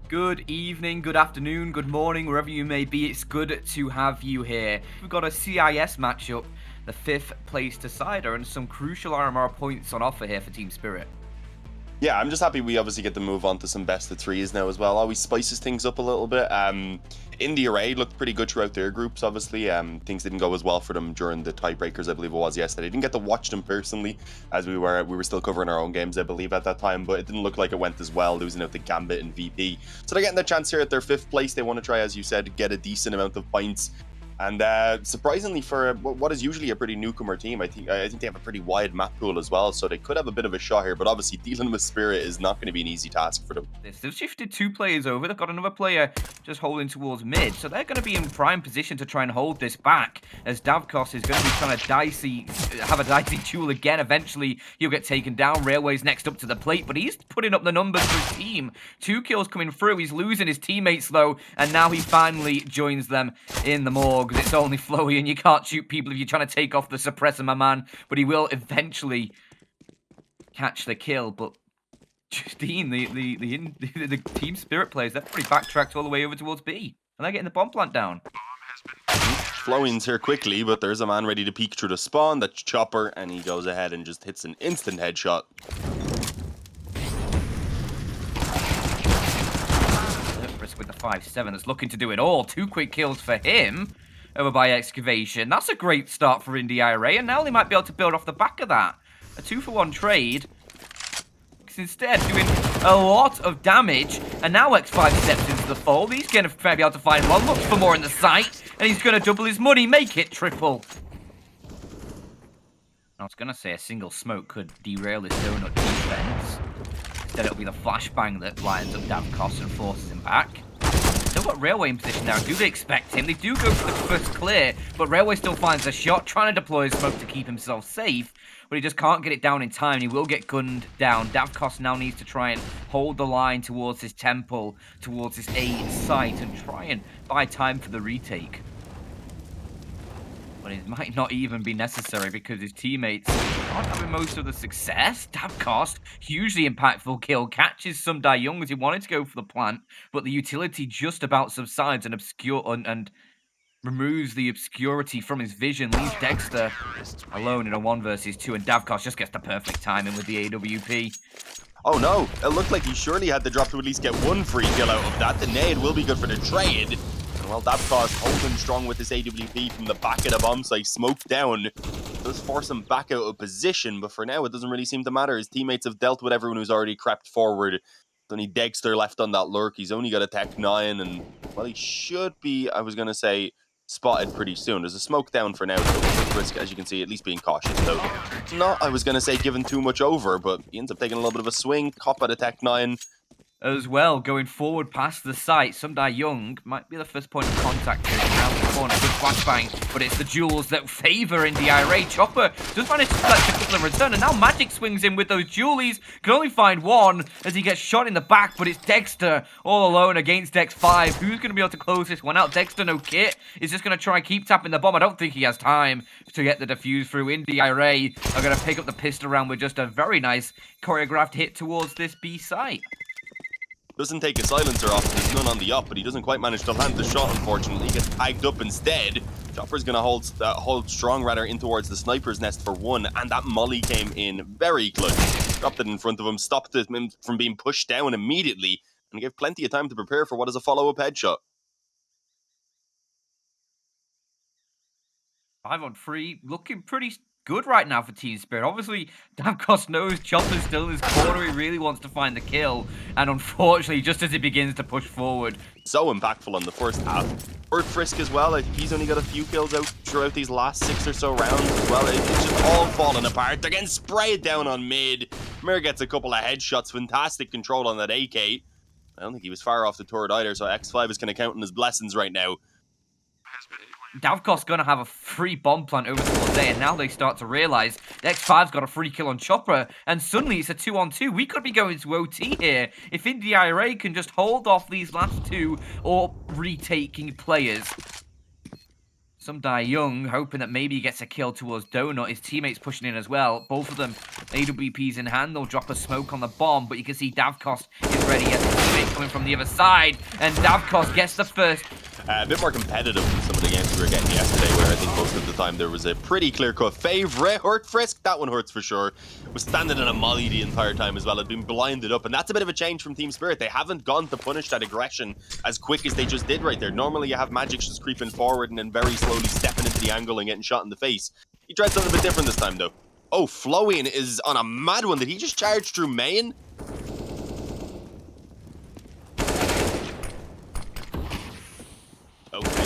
Good evening, good afternoon, good morning, wherever you may be. It's good to have you here. We've got a CIS matchup, the 5th place decider, and some crucial RMR points on offer here for Team Spirit. Yeah, I'm just happy we obviously get to move on to some best of threes now as well. Always spices things up a little bit. INDE IRAE looked pretty good throughout their groups, obviously. Things didn't go as well for them during the tiebreakers, I believe it was yesterday. Didn't get to watch them personally, as we were still covering our own games, I believe, at that time, but it didn't look like it went as well, losing out to Gambit and VP. So they're getting the chance here at their 5th place. They want to try, as you said, get a decent amount of points. And surprisingly, for what is usually a pretty newcomer team, I think they have a pretty wide map pool as well, so they could have a bit of a shot here. But obviously, dealing with Spirit is not going to be an easy task for them. They've shifted 2 players over. They've got another player just holding towards mid, so they're going to be in prime position to try and hold this back, as Davkos is going to be trying to have a dicey duel again. Eventually, he'll get taken down. Railway's next up to the plate, but he's putting up the numbers for his team. 2 kills coming through. He's losing his teammates, though, and now he finally joins them in the morgue. It's only flowy, and you can't shoot people if you're trying to take off the suppressor, my man. But he will eventually catch the kill. But Justine, the Team Spirit players, they're pretty backtracked all the way over towards B, and they're getting the bomb plant down. Flowing's here quickly, but there's a man ready to peek through the spawn. That's Chopper, and he goes ahead and just hits an instant headshot. With the 5-7 that's looking to do it all. 2 quick kills for him over by Excavation. That's a great start for INDE IRAE, and now they might be able to build off the back of that. A 2-for-1 trade. Instead, doing a lot of damage, and now X5 steps into the fold. He's going to be able to find one, looks for more in the site, and he's going to double his money, make it triple. I was going to say a single smoke could derail his donut defense. Instead, it'll be the flashbang that lines up Davkos and forces him back. Still got Railway in position now. Do they expect him? They do go for the first clear, but Railway still finds a shot, trying to deploy his smoke to keep himself safe, but he just can't get it down in time. He will get gunned down. Davkos now needs to try and hold the line towards his temple, towards his A site, and try and buy time for the retake. But it might not even be necessary because his teammates aren't having most of the success. Davkos, hugely impactful kill, catches some Young as he wanted to go for the plant, but the utility just about subsides and removes the obscurity from his vision, leaves Dexter alone in a 1 versus 2, and Davkos just gets the perfect timing with the AWP. Oh no, it looked like he surely had the drop to at least get 1 free kill out of that. The nade will be good for the trade. Well, Davkos holding strong with this AWP from the back of the bomb site, smoked down. Does force him back out of position, but for now it doesn't really seem to matter. His teammates have dealt with everyone who's already crept forward. It's only Dexter left on that lurk. He's only got a Tech 9, and well, he should be, I was going to say, spotted pretty soon. There's a smoke down for now, so risk, as you can see, at least being cautious. So, not, I was going to say, giving too much over, but he ends up taking a little bit of a swing, cop at a Tech 9. As well, going forward past the site, Young might be the first point of contact here around the corner. Good flashbang, but it's the duels that favour INDE IRAE. Chopper just managed to select a couple in return, and now Magic swings in with those dualies. Can only find one as he gets shot in the back, but it's Dexter all alone against X5. Who's going to be able to close this one out? Dexter, no kit, is just going to try and keep tapping the bomb. I don't think he has time to get the defuse through. INDE IRAE are going to pick up the pistol round with just a very nice choreographed hit towards this B site. Doesn't take a silencer off, there's none on the up, but he doesn't quite manage to land the shot, unfortunately. He gets tagged up instead. Chopper's going to hold strong, rather, in towards the sniper's nest for 1, and that molly came in very clutch. Dropped it in front of him, stopped him from being pushed down immediately, and gave plenty of time to prepare for what is a follow-up headshot. 5-on-3, looking pretty good right now for Team Spirit. Obviously, Davkos knows Chopper's still in his corner. He really wants to find the kill. And unfortunately, just as he begins to push forward. So impactful on the first half. Bert Frisk as well. I think he's only got a few kills out throughout these last 6 or so rounds as well. It's just all falling apart. They're getting sprayed down on mid. Mir gets a couple of headshots. Fantastic control on that AK. I don't think he was far off the turret either, so X5 is going to count on his blessings right now. Davkos going to have a free bomb plant over towards A, and now they start to realise X5's got a free kill on Chopper, and suddenly it's a 2-on-2. We could be going to OT here if INDE IRAE can just hold off these last 2 or retaking players. Some die young, hoping that maybe he gets a kill towards Donut. His teammates pushing in as well. Both of them, AWPs in hand. They'll drop a smoke on the bomb, but you can see Davkos is ready as his teammate coming from the other side. And Davkos gets the first. A bit more competitive than some of the games we were getting yesterday, where I think most of the time there was a pretty clear-cut favourite. Hurt Frisk, that one hurts for sure. Was standing in a molly the entire time as well. Had been blinded up, and that's a bit of a change from Team Spirit. They haven't gone to punish that aggression as quick as they just did right there. Normally you have Magic just creeping forward and then very slowly stepping into the angle and getting shot in the face. He tried something a bit different this time though. Oh, Flowing is on a mad one. Did he just charge through main? Okay.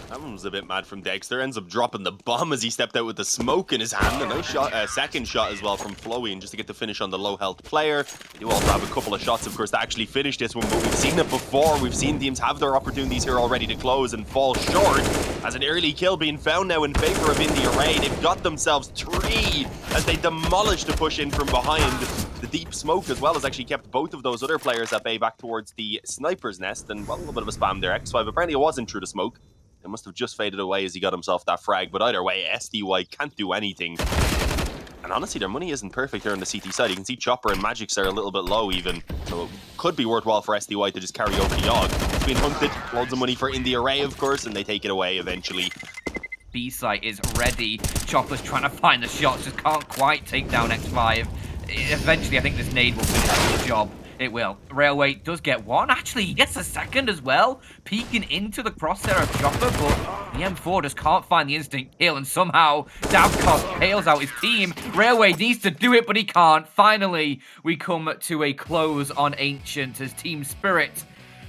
That one was a bit mad from Dexter. Ends up dropping the bomb as he stepped out with the smoke in his hand. A nice shot, second shot as well from Flowing, just to get the finish on the low health player. You also have a couple of shots, of course, to actually finish this one, but we've seen it before. We've seen teams have their opportunities here already to close and fall short. As an early kill being found now in favor of INDE IRAE, they've got themselves 3 as they demolish the push in from behind. The deep smoke as well has actually kept both of those other players at bay back towards the sniper's nest. And well, a little bit of a spam there. X5 apparently it wasn't through the smoke. It must have just faded away as he got himself that frag. But either way, SDY can't do anything. And honestly, their money isn't perfect here on the CT side. You can see Chopper and Magics are a little bit low even. So it could be worthwhile for SDY to just carry over the Og. It's been hunted. Loads of money for INDE IRAE, of course, and they take it away eventually. B site is ready. Chopper's trying to find the shots, just can't quite take down X5. Eventually, I think this nade will finish the job. It will. Railway does get one. Actually, he gets a second as well. Peeking into the crosshair of Chopper, but the M4 just can't find the instant kill, and somehow Davkos bails out his team. Railway needs to do it, but he can't. Finally, we come to a close on Ancient as Team Spirit.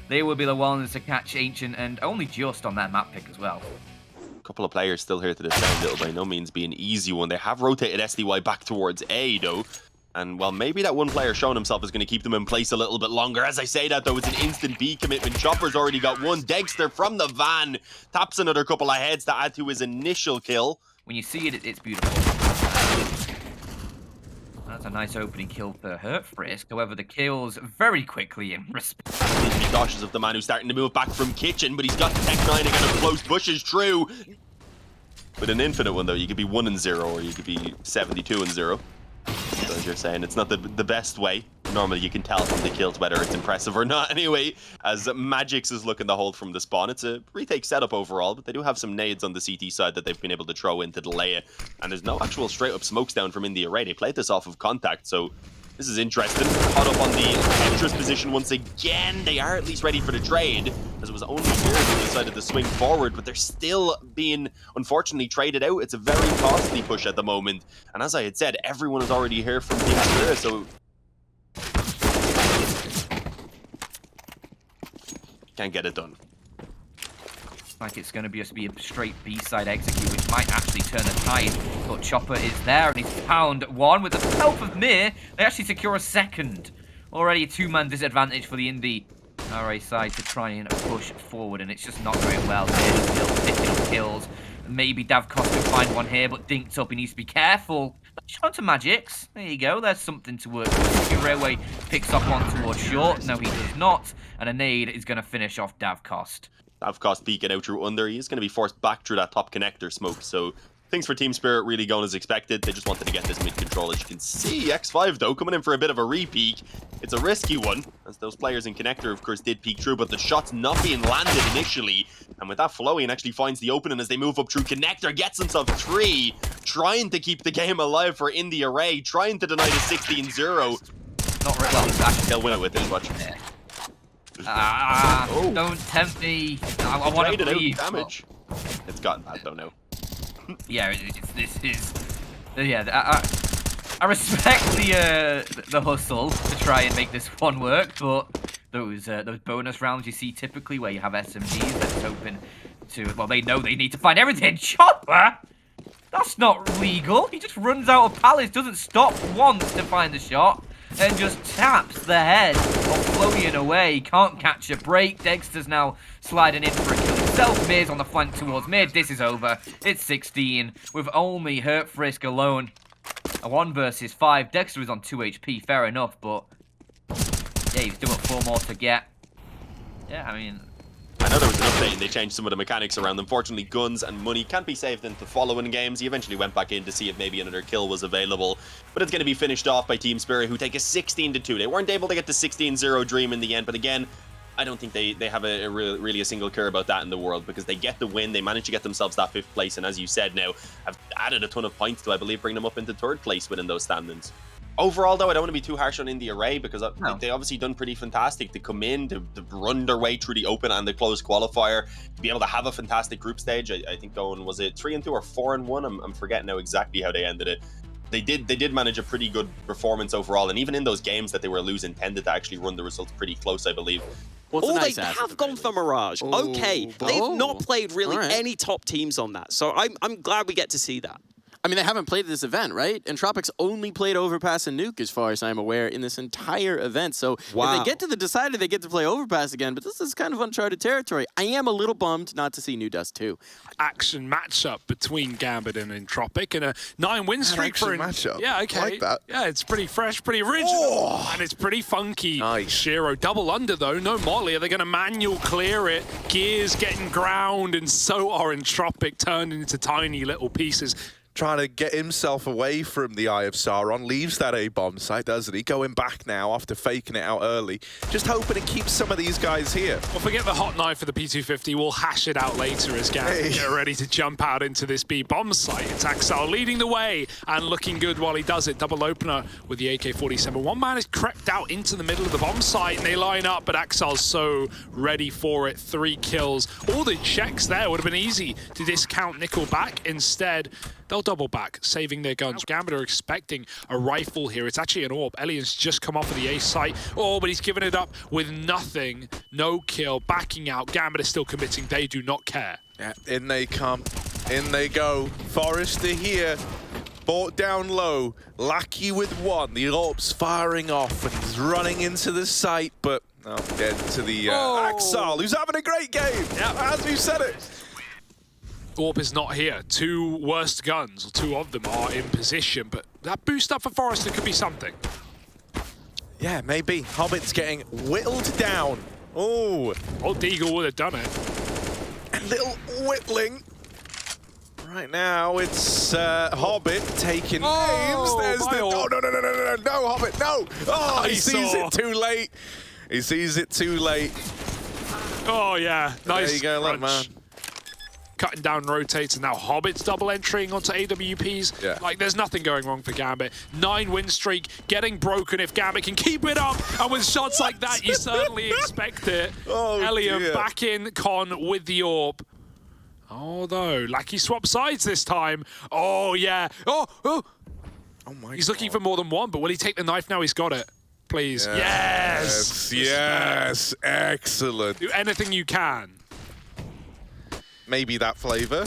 They will be the ones to catch Ancient, and only just on that map pick as well. Couple of players still here to defend. It'll by no means be an easy one. They have rotated SDY back towards A, though. And, well, maybe that one player showing himself is going to keep them in place a little bit longer. As I say that, though, it's an instant B commitment. Chopper's already got one. Dexter from the van taps another couple of heads to add to his initial kill. When you see it, it's beautiful. That's a nice opening kill for Hurt Frisk. However, the kills very quickly in response. Need to be cautious of the man who's starting to move back from Kitchen, but he's got Tech 9 again up close, pushes through. With an infinite one, though, you could be 1-0 or you could be 72-0. So as you're saying, it's not the best way. Normally you can tell from the kills whether it's impressive or not. Anyway, as Magix is looking to hold from the spawn, it's a retake setup overall, but they do have some nades on the CT side that they've been able to throw in to delay it. And there's no actual straight up smokes down from INDE IRAE. They played this off of contact, so this is interesting. Caught up on the Tetris position once again. They are at least ready for the trade, as it was only here they decided to swing forward, but they're still being, unfortunately, traded out. It's a very costly push at the moment. And as I had said, everyone is already here from Team Spirit, so can't get it done. Like it's going to just be a straight B-side execute, which might actually turn the tide. But Chopper is there, and he's found one. With the help of Mir, they actually secure a second. Already a 2-man disadvantage for the INDE IRAE side to try and push forward, and it's just not going well. Mir's still picking up kills. Maybe Davkos can find one here, but dinked up. He needs to be careful. Shot to Magix. There you go. There's something to work with. Railway picks up one towards short. No, he does not. And a nade is going to finish off Davkos. Davkos peeking out through under. He's going to be forced back through that top connector smoke. So things for Team Spirit really going as expected. They just wanted to get this mid control. As you can see, X5 though coming in for a bit of a re-peek. It's a risky one, as those players in connector of course did peek through, but the shot's not being landed initially. And with that, Flowing actually finds the opening as they move up through connector, gets himself 3, trying to keep the game alive for INDE IRAE, trying to deny the 16-0. Not really well. They'll win it with this, watch. Oh. Don't tempt me. I want to leave. Damage. It's gotten bad though now. Yeah, I respect the hustle to try and make this one work, but those bonus rounds you see typically where you have SMGs that's open to, well, they know they need to find everything. Chopper? That's not legal. He just runs out of pallets, doesn't stop once to find the shot, and just taps the head of Florian away. Can't catch a break. Dexter's now sliding in for a kill himself. Mir's on the flank towards mid. This is over. It's 16 with only Hurt Frisk alone. A 1 versus 5. Dexter is on 2 HP. Fair enough, but yeah, he's still got 4 more to get. Yeah, I mean, And know there was an update and they changed some of the mechanics around. Unfortunately, guns and money can't be saved into following games. He eventually went back in to see if maybe another kill was available. But it's going to be finished off by Team Spirit, who take a 16-2. They weren't able to get the 16-0 dream in the end, but again, I don't think they have really a single care about that in the world, because they get the win. They manage to get themselves that 5th place, and as you said now, have added a ton of points to, I believe, bring them up into 3rd place within those standings. Overall, though, I don't want to be too harsh on INDE IRAE, because they obviously done pretty fantastic to come in, to run their way through the open and the closed qualifier, to be able to have a fantastic group stage. I think going, was it 3-2 or 4-1? I'm forgetting now exactly how they ended it. They did manage a pretty good performance overall, and even in those games that they were losing, tended to actually run the results pretty close, I believe. They have gone for Mirage. Okay, they've not played really any top teams on that, so I'm glad we get to see that. I mean, they haven't played this event, right? Entropiq's only played Overpass and Nuke, as far as I'm aware, in this entire event. So if they get to the Decider, they get to play Overpass again, but this is kind of uncharted territory. I am a little bummed not to see New Dust too. Action matchup between Gambit and Entropiq, and a 9-win streak for matchup. Yeah, okay. I like that. Yeah, it's pretty fresh, pretty original, and it's pretty funky. Nice. Shiro double under though, no molly. Are they going to manual clear it? Gears getting ground, and so are Entropiq, turned into tiny little pieces. Trying to get himself away from the Eye of Sauron, leaves that A-bomb site, doesn't he? Going back now after faking it out early. Just hoping to keep some of these guys here. Well, forget the hot knife for the P250. We'll hash it out later as Gambit get ready to jump out into this B-bomb site. It's Axel leading the way and looking good while he does it. Double opener with the AK-47. One man has crept out into the middle of the bomb site and they line up, but Axel's so ready for it. 3 kills. All the checks there would have been easy to discount Nickelback. Instead, they'll double back, saving their guns. Gambit are expecting a rifle here. It's actually an AWP. Elian's just come off of the A site. Oh, but he's given it up with nothing. No kill, backing out. Gambit is still committing. They do not care. Yeah, in they come. In they go. Forrester here. Bought down low. Lackey with 1. The AWP's firing off and he's running into the site, but dead to the Axel, who's having a great game. Yeah, as you said it. AWP is not here. 2 worst guns, or 2 of them are in position, but that boost up for Forrester could be something. Yeah, maybe. Hobbit's getting whittled down. Oh, Deagle would have done it. A little whittling. Right now, it's Hobbit taking aims. There's the... No, Hobbit, no! Oh, he sees it too late. He sees it too late. Oh, yeah. Nice. There you go, look, man. Cutting down rotates, and now Hobbit's double entering onto AWPs. Yeah. Like, there's nothing going wrong for Gambit. 9-win streak getting broken if Gambit can keep it up, and with shots like that, you certainly expect it. Elian back in con with the AWP. Although, Lackey swap sides this time. Oh, yeah. Oh my He's looking for more than 1, but will he take the knife now? He's got it. Please. Yes. Excellent. Do anything you can. Maybe that flavor.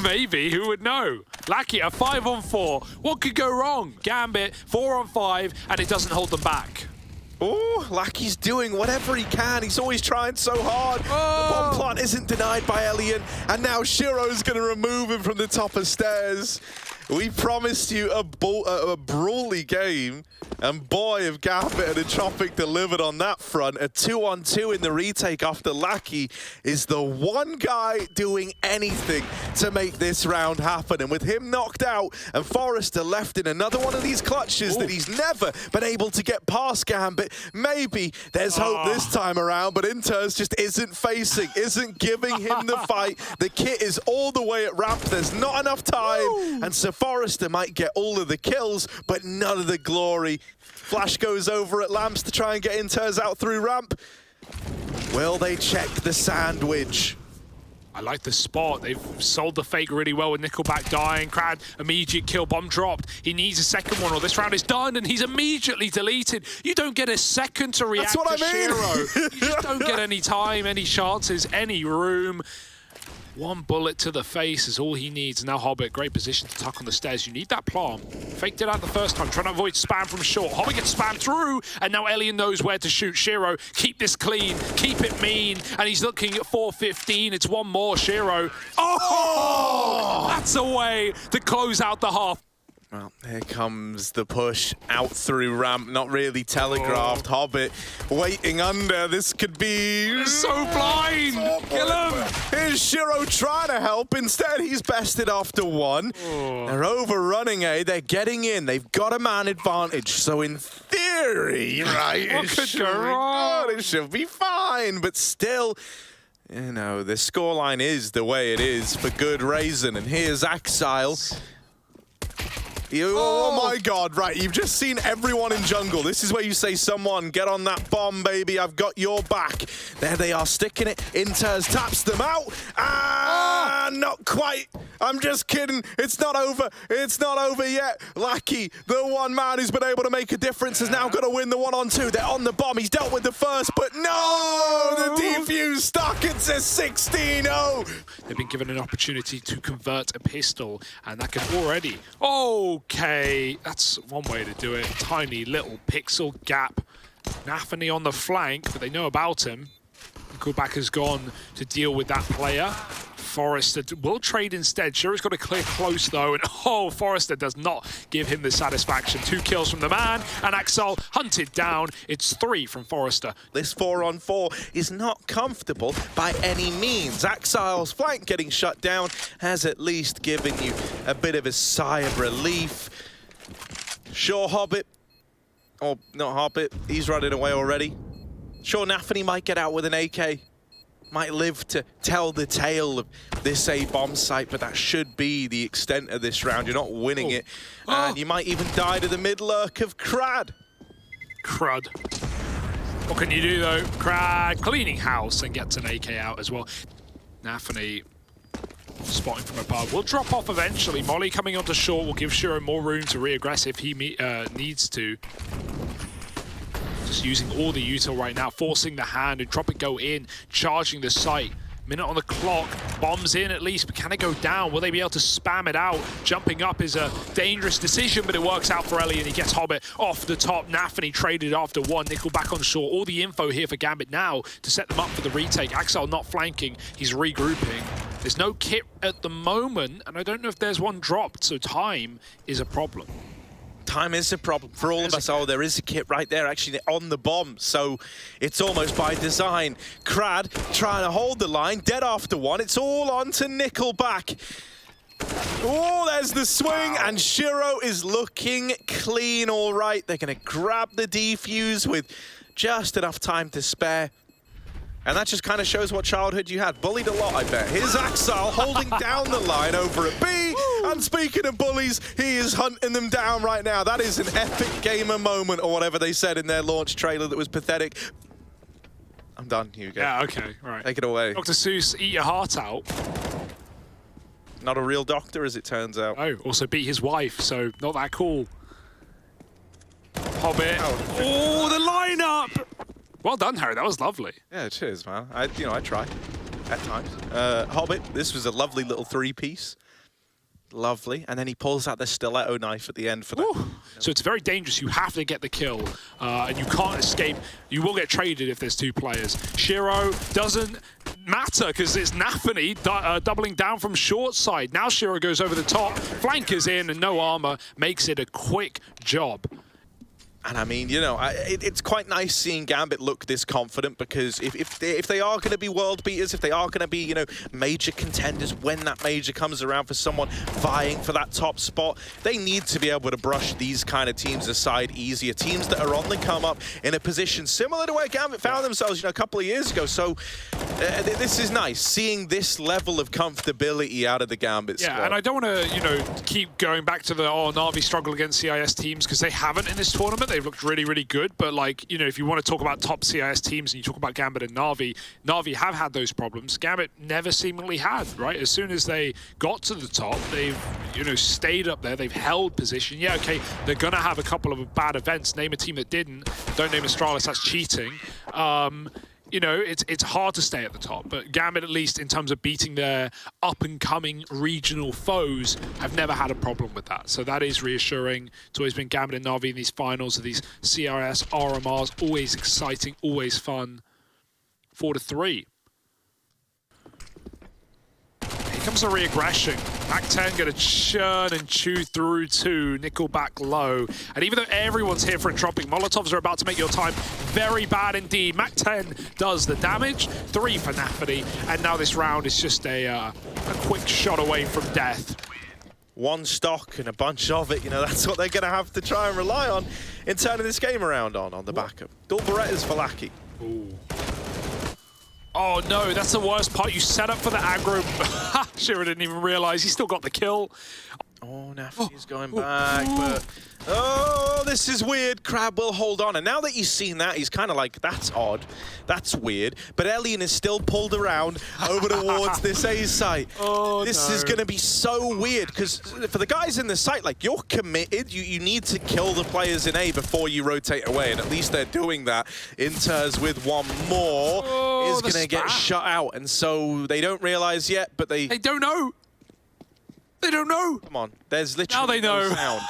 Maybe, who would know? Lackey, a 5-on-4. What could go wrong? Gambit, 4-on-5, and it doesn't hold them back. Oh, Lackey's doing whatever he can. He's always trying so hard. The bomb plant isn't denied by Elian, and now Shiro's going to remove him from the top of stairs. We promised you a brawly game, and boy, have Gambit and Entropiq delivered on that front. A 2-on-2 in the retake after Lackey is the one guy doing anything to make this round happen. And with him knocked out and Forrester left in another one of these clutches that he's never been able to get past Gambit, maybe there's hope this time around, but Inters just isn't giving him the fight. The kit is all the way at ramp. There's not enough time, and so Forrester might get all of the kills, but none of the glory. Flash goes over at Lamps to try and get Inters out through ramp. Will they check the sandwich? I like the spot. They've sold the fake really well with Nickelback dying. Crad, immediate kill, bomb dropped. He needs a second one or this round is done and he's immediately deleted. You don't get a second to react to Shiro. You just don't get any time, any chances, any room. 1 bullet to the face is all he needs. Now Hobbit, great position to tuck on the stairs. You need that plant. Faked it out the first time, trying to avoid spam from short. Hobbit gets spammed through, and now Elian knows where to shoot. Shiro, keep this clean, keep it mean, and he's looking at 4:15. It's 1 more, Shiro. Oh! That's a way to close out the half. Well, here comes the push out through ramp, not really telegraphed. Hobbit waiting under. This could be so blind. Kill him. Here's Shiro trying to help. Instead, he's bested after one. They're overrunning A. They're getting in. They've got a man advantage. So in theory, right, What could go wrong? it should be fine. But still, you know, the scoreline is the way it is for good reason. And here's Axile. Oh my god, right, you've just seen everyone in jungle. This is where you say, someone, get on that bomb, baby, I've got your back. There they are, sticking it. Inters taps them out. Not quite. I'm just kidding. It's not over. It's not over yet. Lackey, the one man who's been able to make a difference, has now got to win the 1-on-2. They're on the bomb. He's dealt with the first, but no! The defuse stuck. It's a 16-0. They've been given an opportunity to convert a pistol, and that can already... Okay, that's one way to do it. Tiny little pixel gap. NaVi on the flank, but they know about him. Nickelback has gone to deal with that player. Forrester will trade instead. Shiro's got to clear close though, and Forrester does not give him the satisfaction. 2 kills from the man, and Axel hunted down. It's 3 from Forrester. This 4-on-4 is not comfortable by any means. Axile's flank getting shut down has at least given you a bit of a sigh of relief. Sure, Hobbit. Oh, not Hobbit. He's running away already. Sure, NaVi might get out with an AK. Might live to tell the tale of this A bomb site, but that should be the extent of this round. You're not winning it. And you might even die to the mid-lurk of Crad. Crud. What can you do though? Crad cleaning house and gets an AK out as well. NaVi spotting from above. Will drop off eventually. Molly coming onto short will give Shiro more room to re-aggress if he needs to. Just using all the util right now, forcing the hand. Entropiq go in, charging the site. Minute on the clock, bombs in at least, but can it go down? Will they be able to spam it out? Jumping up is a dangerous decision, but it works out for Ellie, and he gets Hobbit off the top. NaVi traded after one. Nickelback on shore. All the info here for Gambit now to set them up for the retake. Axel not flanking, he's regrouping. There's no kit at the moment, and I don't know if there's one dropped, so time is a problem. Time is a problem for all of us. Oh, there is a kit right there, actually, on the bomb. So it's almost by design. Crad trying to hold the line, dead after one. It's all on to Nickelback. Oh, there's the swing, and Shiro is looking clean, all right. They're going to grab the defuse with just enough time to spare. And that just kind of shows what childhood you had. Bullied a lot, I bet. Here's Axel holding down the line over at B. And speaking of bullies, he is hunting them down right now. That is an epic gamer moment, or whatever they said in their launch trailer that was pathetic. I'm done. Here you go. Yeah, okay, right. Take it away. Dr. Seuss, eat your heart out. Not a real doctor, as it turns out. Oh, also beat his wife, so not that cool. Hobbit. Oh, the lineup! Well done, Harry. That was lovely. Yeah, cheers, man. I try at times. Hobbit, this was a lovely little 3-piece. Lovely. And then he pulls out the stiletto knife at the end for that. Ooh. So it's very dangerous. You have to get the kill, and you can't escape. You will get traded if there's 2 players. Shiro doesn't matter because it's NaVi doubling down from short side. Now Shiro goes over the top, flankers in, and no armor makes it a quick job. And I mean, you know, it's quite nice seeing Gambit look this confident, because if they are going to be world beaters, if they are going to be, you know, major contenders when that major comes around for someone vying for that top spot, they need to be able to brush these kind of teams aside easier. Teams that are on the come up in a position similar to where Gambit found themselves, you know, a couple of years ago. So this is nice, seeing this level of comfortability out of the Gambit squad. Yeah, and I don't want to, you know, keep going back to the, NaVi struggle against CIS teams, because they haven't in this tournament. They've looked really, really good, but like, you know, if you want to talk about top CIS teams and you talk about Gambit and NaVi have had those problems. Gambit never seemingly had, right? As soon as they got to the top, they've, you know, stayed up there. They've held position. Yeah, okay, they're going to have a couple of bad events. Name a team that didn't. Don't name Astralis, that's cheating. You know, it's hard to stay at the top, but Gambit, at least in terms of beating their up-and-coming regional foes, have never had a problem with that. So that is reassuring. It's always been Gambit and NaVi in these finals of these CRS, RMRs, always exciting, always fun. 4-3. Here comes the re-aggression. Pac-10 going to churn and chew through to Nickelback low. And even though everyone's here for Entropiq, Molotovs are about to make your time very bad indeed. Mac-10 does the damage, 3 for NaVi, and now this round is just a quick shot away from death. One stock and a bunch of it, you know, that's what they're going to have to try and rely on in turning this game around on the back of dual Berettas for Lackey. Ooh. Oh no, that's the worst part. You set up for the aggro. Shiro didn't even realize he still got the kill. Oh, NaVi's going back, but... Oh, this is weird. Crab will hold on. And now that he's seen that, he's kind of like, that's odd. That's weird. But Elian is still pulled around over towards this A site. Oh, this is going to be so weird, because for the guys in the site, like, you're committed. You need to kill the players in A before you rotate away. And at least they're doing that. Inters with one more is going to get shut out. And so they don't realize yet, but they don't know. They don't know. Come on, there's literally now they know. No sound.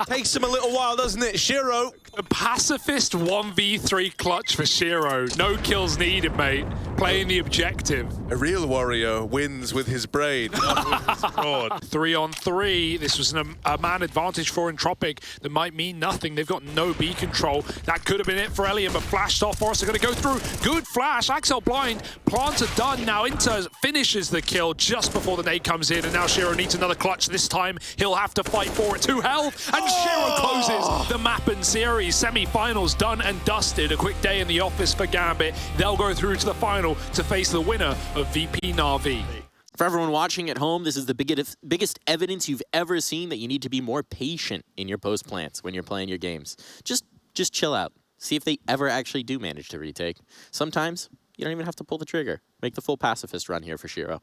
Takes him a little while, doesn't it? Shiro. The pacifist 1v3 clutch for Shiro. No kills needed, mate. Playing the objective. A real warrior wins with his brain, not with his sword. 3-on-3. This was a man advantage for Entropiq that might mean nothing. They've got no B control. That could have been it for Elian, but flashed off. Forrest are going to go through. Good flash. Axel blind. Plants are done. Now Inter finishes the kill just before the nade comes in, and now Shiro needs another clutch. This time he'll have to fight for it. 2 health, and Shiro closes the map and series. Semi-finals done and dusted. A quick day in the office for Gambit. They'll go through to the final to face the winner of VP NaVi. For everyone watching at home, this is the biggest evidence you've ever seen that you need to be more patient in your post plants when you're playing your games. Just chill out. See if they ever actually do manage to retake. Sometimes you don't even have to pull the trigger. Make the full pacifist run here for Shiro.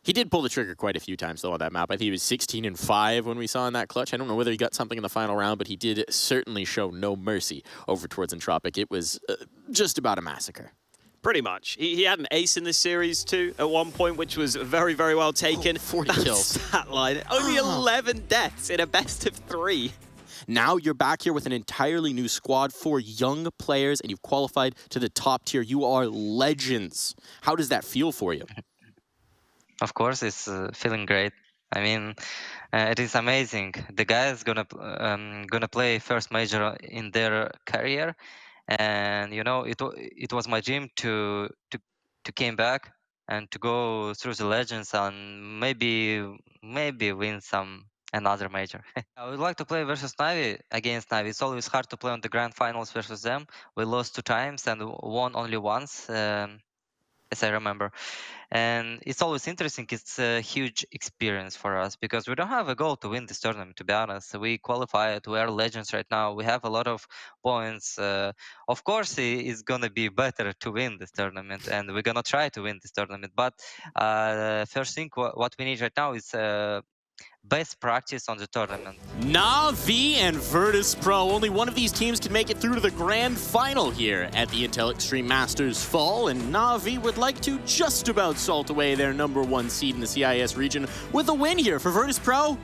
He did pull the trigger quite a few times, though, on that map. I think he was 16-5 when we saw in that clutch. I don't know whether he got something in the final round, but he did certainly show no mercy over towards Entropiq. It was just about a massacre. Pretty much. He had an ace in this series, too, at one point, which was very, very well taken. 40 kills. Stat line. Only 11 deaths in a best of 3. Now you're back here with an entirely new squad, 4 young players, and you've qualified to the top tier. You are legends. How does that feel for you? Of course, it's feeling great. I mean, it is amazing. The guys gonna play first major in their career, and you know, it was my dream to came back and to go through the legends and maybe win another major. I would like to play versus NaVi against NaVi. It's always hard to play on the grand finals versus them. We lost 2 times and won only once, as I remember. And it's always interesting. It's a huge experience for us because we don't have a goal to win this tournament, to be honest. We qualified, we are legends right now. We have a lot of points. Of course, it's going to be better to win this tournament, and we're going to try to win this tournament. But first thing, what we need right now is best practice on the tournament. NaVi and Virtus.pro. Only one of these teams can make it through to the grand final here at the Intel Extreme Masters Fall, and NaVi would like to just about salt away their #1 seed in the CIS region with a win here for Virtus.pro.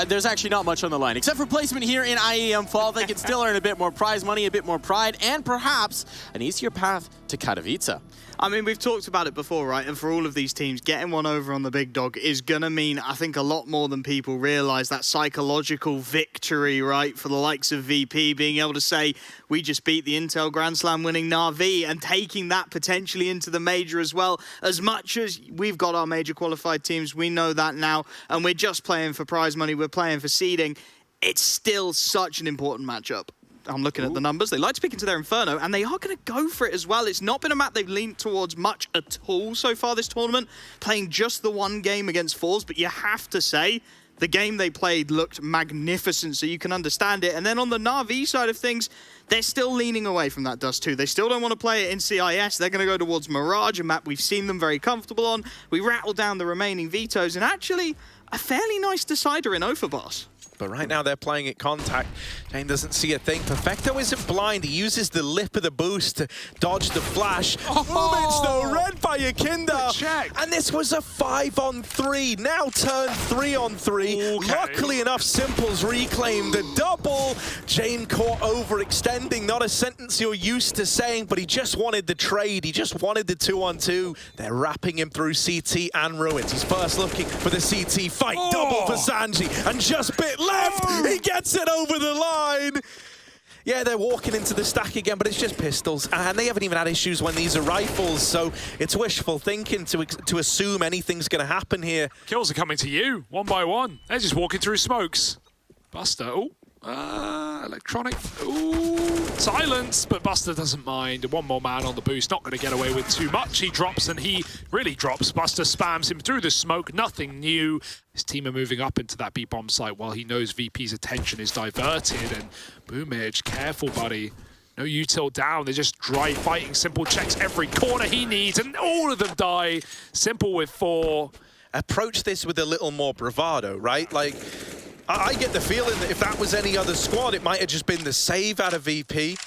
There's actually not much on the line, except for placement here in IEM Fall. They can still earn a bit more prize money, a bit more pride, and perhaps an easier path to Katowice. I mean, we've talked about it before, right? And for all of these teams, getting one over on the big dog is going to mean, I think, a lot more than people realize. That psychological victory, right? For the likes of VP, being able to say, we just beat the Intel Grand Slam winning NaVi and taking that potentially into the major as well. As much as we've got our major qualified teams, we know that now, and we're just playing for prize money, we're playing for seeding. It's still such an important matchup. I'm looking at the numbers. They like to pick into their Inferno, and they are going to go for it as well. It's not been a map they've leaned towards much at all so far this tournament, playing just the 1 game against Falls, but you have to say, the game they played looked magnificent, so you can understand it. And then on the NaVi side of things, they're still leaning away from that Dust 2. They still don't want to play it in CIS. They're going to go towards Mirage, a map we've seen them very comfortable on. We rattled down the remaining vetoes, and actually, a fairly nice decider in Overboss. But right now they're playing at contact. Jane doesn't see a thing. Perfecto isn't blind. He uses the lip of the boost to dodge the flash. It's though read by Yakinda. And this was a 5-on-3. Now turned 3-on-3. Okay. Luckily enough, Simple's reclaimed the double. Jane caught overextending. Not a sentence you're used to saying, but he just wanted the trade. He just wanted the 2-on-2. They're wrapping him through CT and Ruins. He's first looking for the CT fight. Double for Sanji. And just bit left. He gets it over the line. Yeah, they're walking into the stack again, but it's just pistols. And they haven't even had issues when these are rifles, so it's wishful thinking to assume anything's going to happen here. Kills are coming to you, one by one. They're just walking through smokes. Buster, electronic, silence, but Buster doesn't mind. One more man on the boost, not going to get away with too much. He drops, and he really drops. Buster spams him through the smoke, nothing new. His team are moving up into that B-bomb site while he knows VP's attention is diverted, and Boomage, careful, buddy. No util down, they're just dry fighting. Simple checks every corner he needs, and all of them die. Simple with 4. Approach this with a little more bravado, right? Like, I get the feeling that if that was any other squad, it might have just been the save out of VP.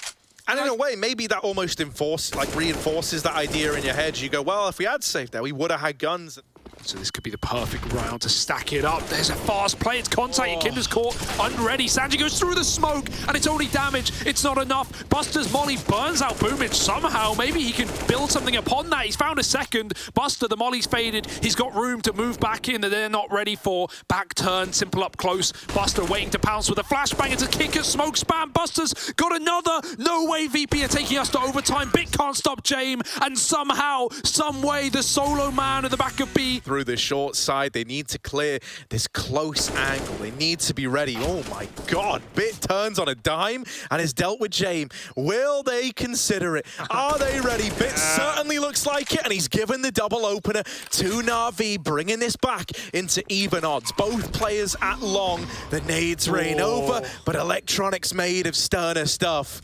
And in a way, maybe that almost reinforces that idea in your head. You go, well, if we had saved that, we would have had guns. So this could be the perfect round to stack it up. There's a fast play. It's contact. Yakinda's caught unready. Sanji goes through the smoke, and it's only damage. It's not enough. Buster's molly burns out Boomage somehow. Maybe he can build something upon that. He's found a second. Buster, the molly's faded. He's got room to move back in that they're not ready for. Back turn, Simple up close. Buster waiting to pounce with a flashbang. It's a kicker, smoke spam. Buster's got another. No way VP are taking us to overtime. Bit can't stop Jame, and somehow, some way, the solo man at the back of B. Through the short side, they need to clear this close angle. They need to be ready. Oh my God, Bit turns on a dime and is dealt with Jame. Will they consider it? Are they ready? Bit certainly looks like it, and he's given the double opener to NaVi, bringing this back into even odds. Both players at long. The nades rain over, but Electronic's made of sterner stuff.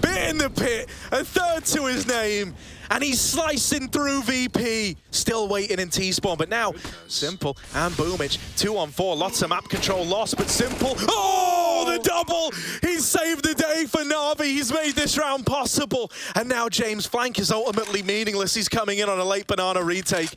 Bit in the pit, a third to his name, and he's slicing through VP. Still waiting in T-spawn, but now Simple and Boomage, 2-on-4, lots of map control lost, but Simple, the double! He's saved the day for NaVi. He's made this round possible, and now James' flank is ultimately meaningless. He's coming in on a late banana retake.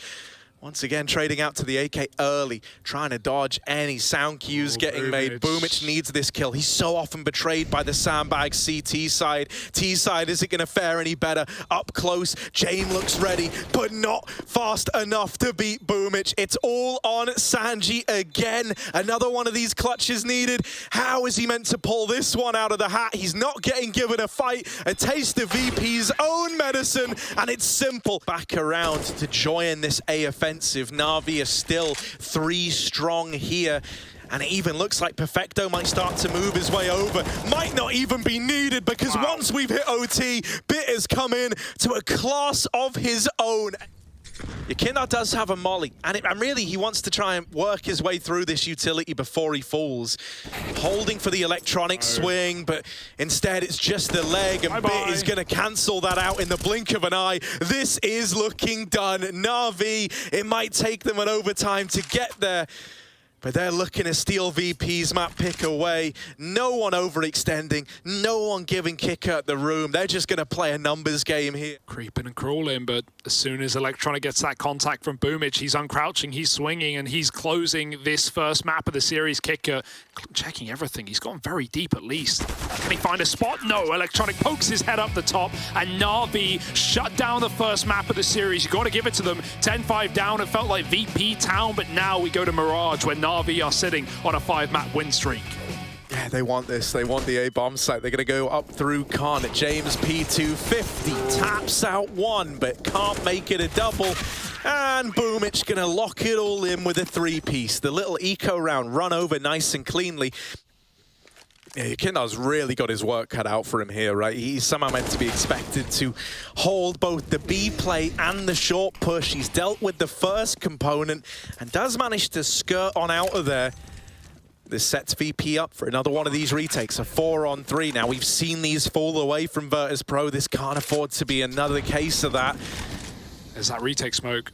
Once again, trading out to the AK early, trying to dodge any sound cues getting made. Boomage needs this kill. He's so often betrayed by the sandbag CT side. T side isn't going to fare any better. Up close, Jame looks ready, but not fast enough to beat Boomage. It's all on Sanji again. Another one of these clutches needed. How is he meant to pull this one out of the hat? He's not getting given a fight. A taste of VP's own medicine, and it's Simple back around to join this A offensive. NaVi are still 3 strong here, and it even looks like Perfecto might start to move his way over. Might not even be needed, because once we've hit OT, Bit has come in to a class of his own. Yakinda does have a molly, and really he wants to try and work his way through this utility before he falls. Holding for the electronic swing, but instead it's just the leg, and Bit is going to cancel that out in the blink of an eye. This is looking done. NaVi, it might take them an overtime to get there, but they're looking to steal VP's map pick away. No one overextending, no one giving kick at the room. They're just going to play a numbers game here. Creeping and crawling, but as soon as Electronic gets that contact from Boomage, he's uncrouching, he's swinging, and he's closing this first map of the series. Kicker checking everything. He's gone very deep at least. Can he find a spot? No. Electronic pokes his head up the top, and NaVi shut down the first map of the series. You got to give it to them. 10-5 down. It felt like VP town, but now we go to Mirage, where NaVi are sitting on a 5-map win streak. Yeah, they want this. They want the A-bomb site. They're going to go up through Con. James P250 taps out one, but can't make it a double. And Boomage going to lock it all in with a 3-piece. The little eco round run over nice and cleanly. Yeah, Yakinda's really got his work cut out for him here, right? He's somehow meant to be expected to hold both the B play and the short push. He's dealt with the first component and does manage to skirt on out of there. This sets VP up for another one of these retakes, a 4-on-3. Now, we've seen these fall away from Virtus.pro. This can't afford to be another case of that. There's that retake smoke.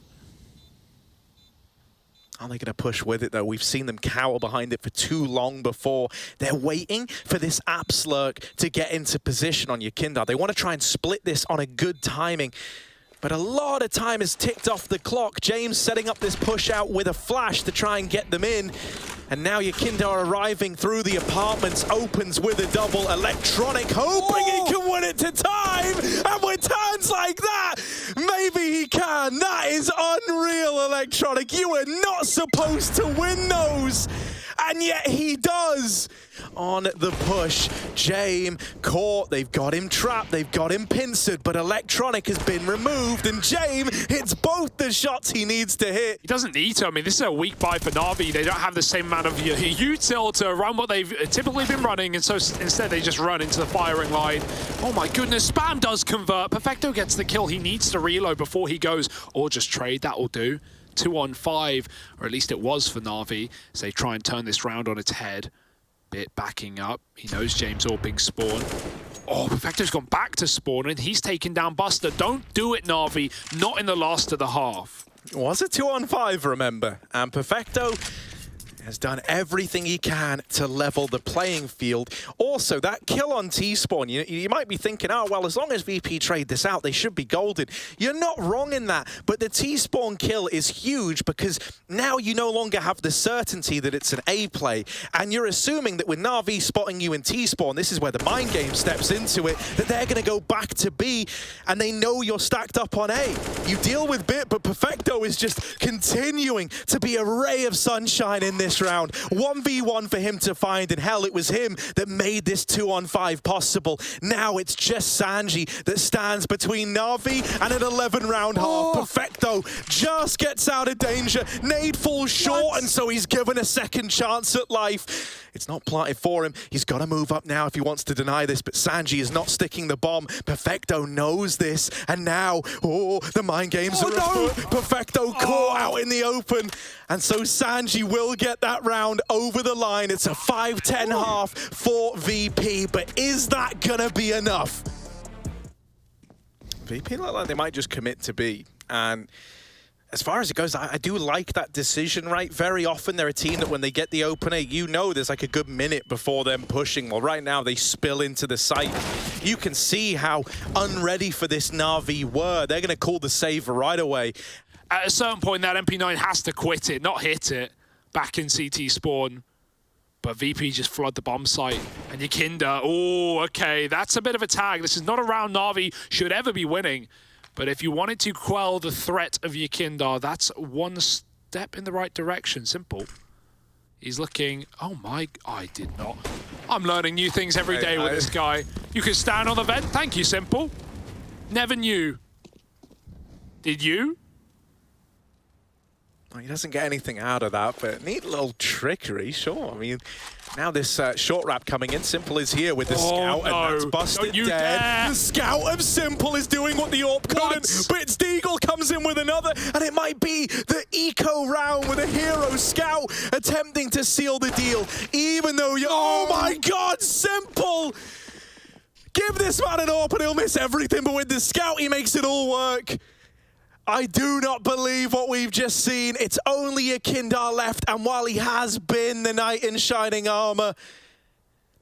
Are they going to push with it, though? We've seen them cower behind it for too long before. They're waiting for this Absolurk to get into position on Yakindar. They want to try and split this on a good timing. But a lot of time has ticked off the clock. James setting up this push out with a flash to try and get them in. And now Yakindar arriving through the apartments, opens with a double. Electronic hoping he can win it to time. And with turns like that, maybe he can. That is unreal, Electronic. You were not supposed to win those. And yet he does. On the push, James caught, they've got him trapped, they've got him pincered, but Electronic has been removed, and James hits both the shots he needs to hit. He doesn't need to. I mean, this is a weak buy for NaVi. They don't have the same amount of util to run what they've typically been running, and so instead they just run into the firing line. Oh my goodness, Spam does convert. Perfecto gets the kill. He needs to reload before he goes, or just trade, that will do. 2 on 5, or at least it was for NaVi, as they try and turn this round on its head. Bit backing up. He knows James Orping spawn. Oh, Perfecto's gone back to spawn, and he's taken down Buster. Don't do it, NaVi. Not in the last of the half. It was a 2 on 5, remember? And Perfecto has done everything he can to level the playing field. Also, that kill on T-Spawn, you might be thinking, oh, well, as long as VP trade this out, they should be golden. You're not wrong in that, but the T-Spawn kill is huge because now you no longer have the certainty that it's an A play, and you're assuming that with NaVi spotting you in T-Spawn, this is where the mind game steps into it, that they're going to go back to B, and they know you're stacked up on A. You deal with Bit, but Perfecto is just continuing to be a ray of sunshine in this round. 1v1 for him to find, and hell, it was him that made this 2 on 5 possible. Now it's just Sanji that stands between NaVi and an 11-round half. Perfecto just gets out of danger. Nade falls short, and so he's given a second chance at life. It's not planted for him. He's got to move up now if he wants to deny this, but Sanji is not sticking the bomb. Perfecto knows this, and now, the mind games are afoot. Perfecto caught out in the open, and so Sanji will get that round over the line. It's a 5-10 half for VP, but is that gonna be enough? VP look like they might just commit to B, and as far as it goes, I do like that decision, right? Very often they're a team that when they get the opener, you know there's like a good minute before them pushing. Well, right now they spill into the site. You can see how unready for this NaVi were. They're gonna call the save right away. At a certain point, that MP9 has to quit it, not hit it. Back in CT spawn. But VP just flood the bomb site. And Yakindar, oh, okay, that's a bit of a tag. This is not a round NaVi should ever be winning. But if you wanted to quell the threat of Yakindar, that's one step in the right direction. Simple. He's looking, oh my, I did not. I'm learning new things every day with this guy. You can stand on the vent. Thank you, Simple. Never knew. Did you? He doesn't get anything out of that, but neat little trickery, sure. I mean, now this short wrap coming in. Simple is here with the scout, and that's busted dead. Dare. The scout of Simple is doing what the AWP couldn't. Bits Deagle comes in with another, and it might be the eco round with a hero scout attempting to seal the deal, even though you. Oh my God, Simple! Give this man an AWP and he'll miss everything, but with the scout, he makes it all work. I do not believe what we've just seen. It's only Yakindar left, and while he has been the knight in shining armor,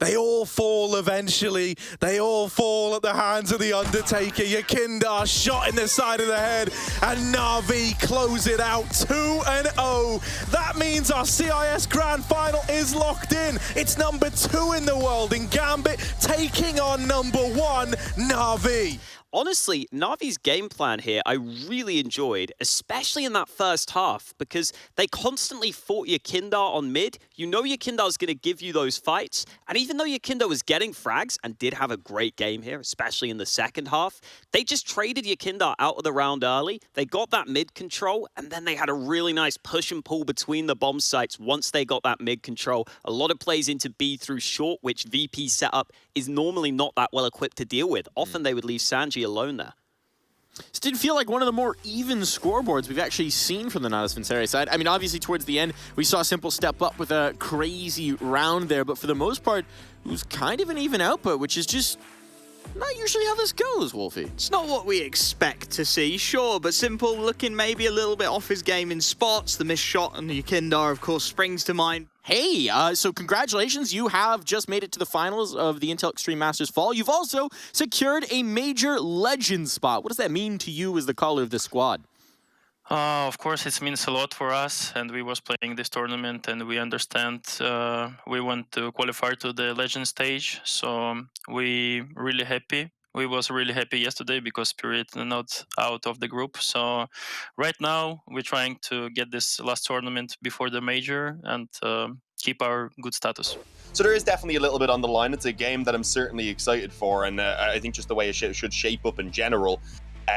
they all fall eventually. They all fall at the hands of the Undertaker. Yakindar shot in the side of the head, and NaVi close it out 2-0. That means our CIS Grand Final is locked in. It's number 2 in the world in Gambit, taking on number 1, NaVi. Honestly, NaVi's game plan here I really enjoyed, especially in that first half, because they constantly fought Yakindar on mid. You know Yakindar's going to give you those fights, and even though Yakindar was getting frags and did have a great game here, especially in the second half, they just traded Yakindar out of the round early. They got that mid control, and then they had a really nice push and pull between the bomb sites once they got that mid control. A lot of plays into B through short, which VP setup is normally not that well equipped to deal with. Often they would leave Sanji alone there. This did feel like one of the more even scoreboards we've actually seen from the Natus Vincere side. I mean, obviously towards the end, we saw Simple step up with a crazy round there, but for the most part, it was kind of an even output, which is just Not usually how this goes, Wolfie. It's not what we expect to see, sure, but Simple looking maybe a little bit off his game in spots. The missed shot on Yekindar, of course, springs to mind. Hey, so congratulations. You have just made it to the finals of the Intel Extreme Masters Fall. You've also secured a major legend spot. What does that mean to you as the caller of this squad? Of course, it means a lot for us, and we was playing this tournament, and we understand we want to qualify to the legend stage, so we really happy. We was really happy yesterday because Spirit not out of the group. So right now we're trying to get this last tournament before the major and keep our good status. So there is definitely a little bit on the line. It's a game that I'm certainly excited for, and I think just the way it should shape up in general.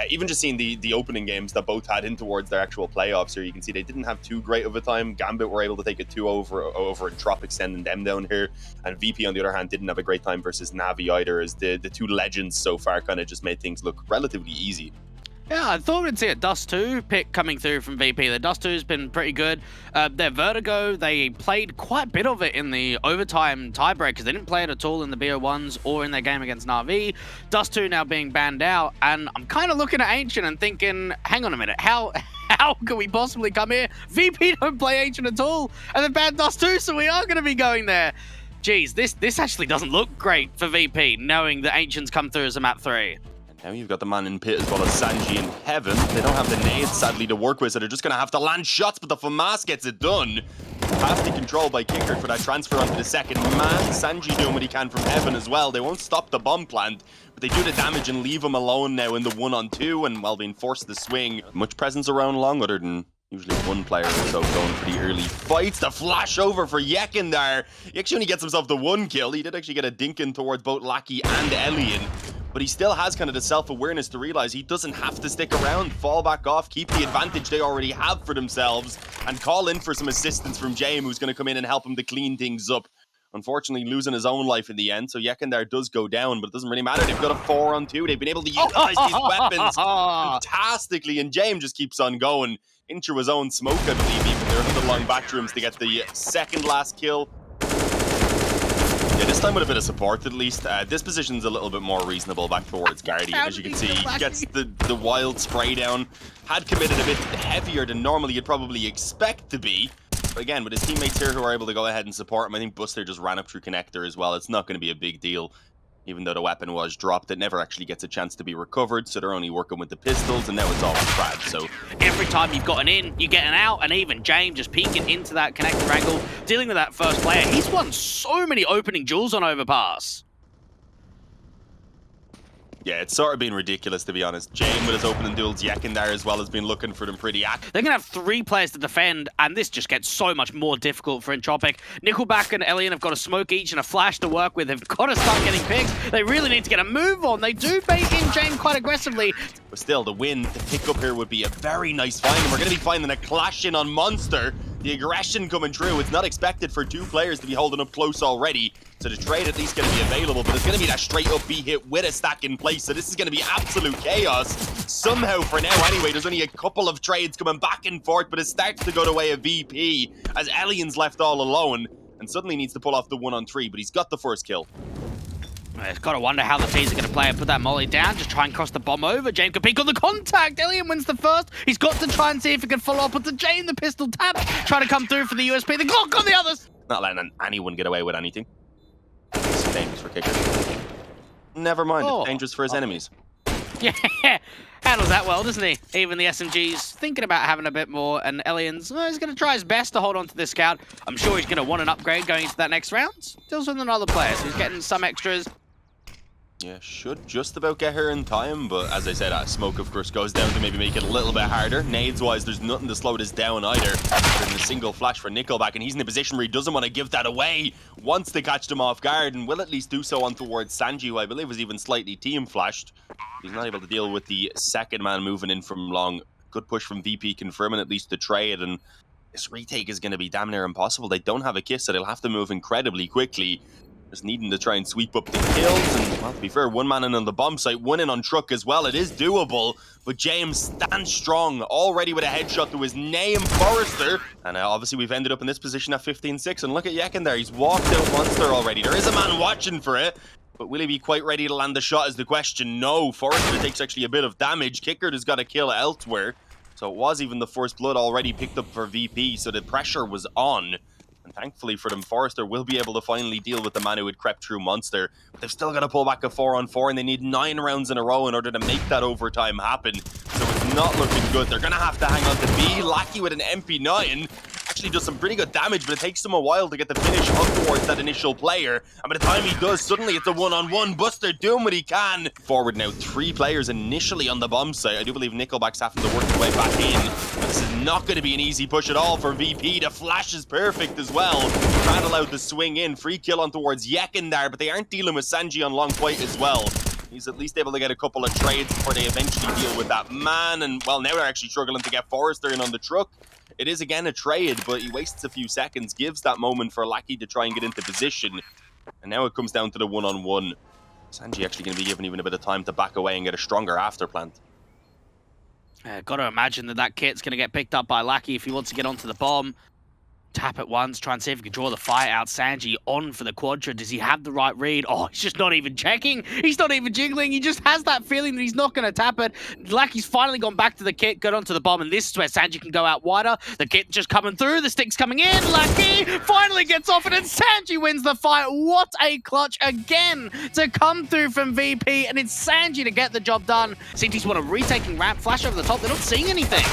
Even just seeing the opening games that both had in towards their actual playoffs here, you can see they didn't have too great of a time. Gambit were able to take it 2 over Entropiq, sending them down here. And VP, on the other hand, didn't have a great time versus NaVi either, as the two legends so far kind of just made things look relatively easy. Yeah, I thought we'd see a Dust 2 pick coming through from VP. The Dust 2's been pretty good. Their Vertigo, they played quite a bit of it in the overtime tiebreakers. They didn't play it at all in the BO1s or in their game against NaVi. Dust 2 now being banned out, and I'm kind of looking at Ancient and thinking, hang on a minute, how can we possibly come here? VP don't play Ancient at all, and they banned Dust 2, so we are going to be going there. Geez, this actually doesn't look great for VP, knowing that Ancient's come through as a map 3. Now you've got the man in pit as well as Sanji in heaven. They don't have the nades, sadly, to work with, so they're just going to have to land shots, but the FAMAS gets it done. Half the control by Kicker for that transfer onto the second man. Sanji doing what he can from heaven as well. They won't stop the bomb plant, but they do the damage and leave him alone now in the 1-on-2, and while being forced to swing. Much presence around long other than usually one player or so going for the early fights. The flash over for Yekindar. He actually only gets himself the 1 kill. He did actually get a dink in towards both Lackey and Elian. But he still has kind of the self-awareness to realize he doesn't have to stick around, fall back off, keep the advantage they already have for themselves, and call in for some assistance from James, who's going to come in and help him to clean things up. Unfortunately, losing his own life in the end, so Yekindar does go down, but it doesn't really matter. They've got a 4-on-2. They've been able to utilize these weapons fantastically, and James just keeps on going into his own smoke, I believe, even there in the long bathrooms to get the second last kill. Yeah, this time with a bit of support at least. This position's a little bit more reasonable back towards Guardian. As you can see, he gets the wild spray down. Had committed a bit heavier than normally you'd probably expect to be. But again, with his teammates here who are able to go ahead and support him, I think Buster just ran up through connector as well. It's not going to be a big deal. Even though the weapon was dropped, it never actually gets a chance to be recovered, so they're only working with the pistols, and now it's all Brad, so... Every time you've got an in, you get an out, and even James just peeking into that connector angle, dealing with that first player. He's won so many opening duels on Overpass. Yeah, it's sort of been ridiculous, to be honest. James with his opening duels, Yekindar as well has been looking for them pretty active. They're going to have 3 players to defend, and this just gets so much more difficult for Entropiq. Nickelback and Elian have got a smoke each and a flash to work with. They've got to start getting picks. They really need to get a move on. They do bait in James quite aggressively. But still, the win, the pick up here would be a very nice find, and we're going to be finding a clash in on Monster. The aggression coming through. It's not expected for 2 players to be holding up close already. So the trade at least going to be available, but it's going to be that straight up B hit with a stack in place. So this is going to be absolute chaos. Somehow, for now anyway, there's only a couple of trades coming back and forth, but it starts to go the way of VP as Elian's left all alone and suddenly needs to pull off the 1-on-3, but he's got the first kill. I've got to wonder how the T's are going to play it. Put that molly down, just try and cross the bomb over. James can peek on the contact. Elian wins the first. He's got to try and see if he can follow up with the James. The pistol tap, trying to come through for the USP. The Glock on the others. Not letting anyone get away with anything. It's dangerous for Kicker. Never mind, it's dangerous for his enemies. Yeah, handles that well, doesn't he? Even the SMG's thinking about having a bit more, and Elian's he's going to try his best to hold on to this scout. I'm sure he's going to want an upgrade going into that next round. Deals with another player, so he's getting some extras. Yeah, should just about get her in time, but as I said, smoke of course goes down to maybe make it a little bit harder. Nades-wise, there's nothing to slow this down either. There's a single flash for Nickelback, and he's in a position where he doesn't want to give that away. Wants to catch them off guard, and will at least do so on towards Sanji, who I believe was even slightly team flashed. He's not able to deal with the second man moving in from long. Good push from VP, confirming at least the trade, and this retake is going to be damn near impossible. They don't have a kiss, so they'll have to move incredibly quickly. Just needing to try and sweep up the kills, and well, to be fair, 1 man in on the bomb site, 1 in on truck as well. It is doable, but James stands strong, already with a headshot to his name, Forrester. And obviously we've ended up in this position at 15-6, and look at Yekindar, he's walked out Monster already. There is a man watching for it. But will he be quite ready to land the shot is the question. No, Forrester takes actually a bit of damage. Kickard has got a kill elsewhere. So it was even the first blood already picked up for VP, so the pressure was on. And thankfully for them, Forrester will be able to finally deal with the man who had crept through Monster. But they've still got to pull back a 4-on-4, and they need 9 rounds in a row in order to make that overtime happen. So it's not looking good. They're going to have to hang on to B. Lackey with an MP9 actually does some pretty good damage, but it takes him a while to get the finish up towards that initial player. And by the time he does, suddenly it's a 1-on-1. Buster doing what he can. Forward now, 3 players initially on the bomb site. I do believe Nickelback's having to work his way back in. This is not going to be an easy push at all for VP. The flash is perfect as well. Brad allowed the swing in. Free kill on towards Yekin there, but they aren't dealing with Sanji on long quite as well. He's at least able to get a couple of trades before they eventually deal with that man. And, well, now they're actually struggling to get Forrester in on the truck. It is, again, a trade, but he wastes a few seconds, gives that moment for Lackey to try and get into position. And now it comes down to the 1-on-1. Sanji actually going to be given even a bit of time to back away and get a stronger afterplant. Got to imagine that kit's going to get picked up by Lackey if he wants to get onto the bomb. Tap it once, try and see if he can draw the fight out. Sanji on for the quadra. Does he have the right read? Oh, he's just not even checking. He's not even jiggling. He just has that feeling that he's not going to tap it. Lackey's finally gone back to the kit, got onto the bomb, and this is where Sanji can go out wider. The kit just coming through. The stick's coming in. Lackey finally gets off it, and Sanji wins the fight. What a clutch again to come through from VP, and it's Sanji to get the job done. CTs want a retaking ramp. Flash over the top. They're not seeing anything.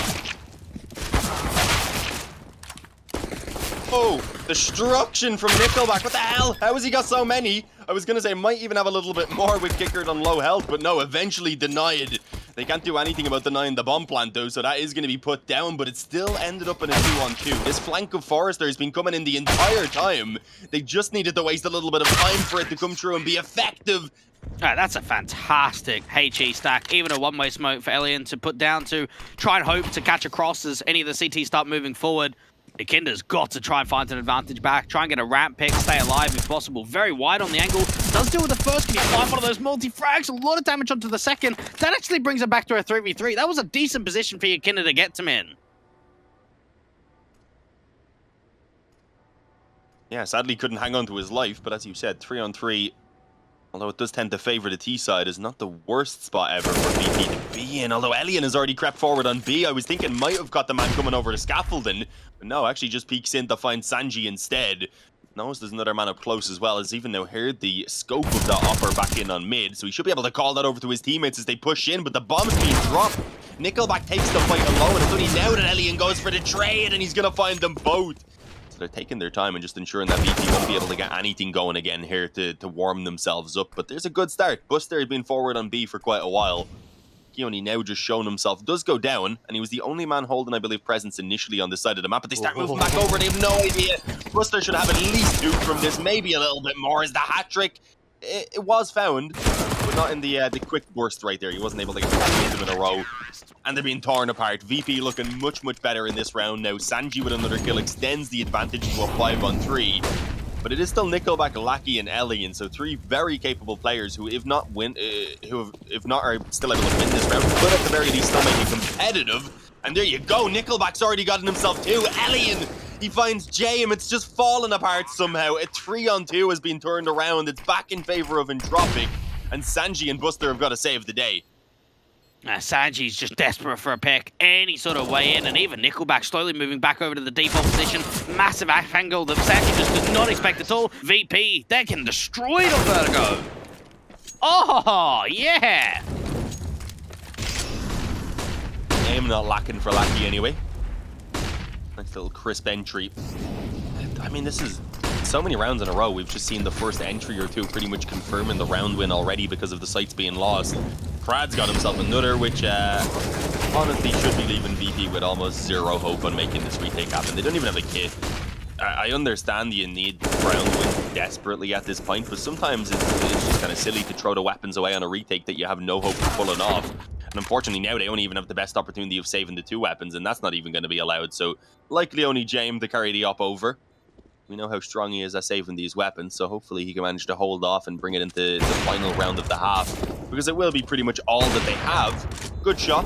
Oh, destruction from Nickelback. What the hell? How has he got so many? I was going to say, might even have a little bit more with Kickard on low health, but no, eventually denied. They can't do anything about denying the bomb plant, though, so that is going to be put down, but it still ended up in a 2-on-2. This flank of Forrester has been coming in the entire time. They just needed to waste a little bit of time for it to come through and be effective. That's a fantastic HE stack. Even a one-way smoke for Elian to put down to try and hope to catch across as any of the CTs start moving forward. Ikinda's got to try and find an advantage back, try and get a ramp pick, stay alive if possible. Very wide on the angle. Does deal with the first. Can he find one of those multi-frags? A lot of damage onto the second. That actually brings him back to a 3v3. That was a decent position for Ikinda to get him in. Yeah, sadly couldn't hang on to his life, but as you said, 3-on-3, although it does tend to favor the T side, is not the worst spot ever for VP to be in. Although Elian has already crept forward on B, I was thinking might have got the man coming over to scaffolding, but no, actually just peeks in to find Sanji instead. Knows there's another man up close as well, has even now heard the scope of the offer back in on mid, so he should be able to call that over to his teammates as they push in, but the bomb's being dropped. Nickelback takes the fight alone, and it's only now that Elian goes for the trade, and he's going to find them both. So they're taking their time and just ensuring that VP won't be able to get anything going again here to warm themselves up. But there's a good start. Buster had been forward on B for quite a while. He only now just shown himself. Does go down, and he was the only man holding, I believe, presence initially on this side of the map. But they start moving back over. They have no idea. Buster should have at least 2 from this, maybe a little bit more. Is the hat trick? It was found, but not in the quick burst right there. He wasn't able to get 2 in a row. And they're being torn apart. VP looking much, much better in this round now. Sanji with another kill extends the advantage to a 5-on-3. But it is still Nickelback, Lackey, and Elian, so 3 very capable players who, if not are still able to win this round, could at the very least still make it competitive. And there you go, Nickelback's already gotten himself 2. Elian, he finds Jame. It's just fallen apart somehow. A 3-on-2 has been turned around. It's back in favor of Entropiq, and Sanji and Buster have got to save the day. Sanji's just desperate for a pick, any sort of way in, and even Nickelback slowly moving back over to the default position. Massive angle that Sanji just did not expect at all. VP, they're getting destroyed on Vertigo. Oh, yeah. Aim not lacking for Lackey anyway. Nice little crisp entry. I mean, this is so many rounds in a row. We've just seen the first entry or 2 pretty much confirming the round win already because of the sites being lost. Prad's got himself another, which honestly should be leaving VP with almost 0 hope on making this retake happen. They don't even have a kit. I understand you need round wins desperately at this point, but sometimes it's just kind of silly to throw the weapons away on a retake that you have no hope of pulling off. And unfortunately now they only even have the best opportunity of saving the 2 weapons, and that's not even going to be allowed. So likely only Jame to carry the op over. We know how strong he is at saving these weapons, so hopefully he can manage to hold off and bring it into the final round of the half, because it will be pretty much all that they have. Good shot.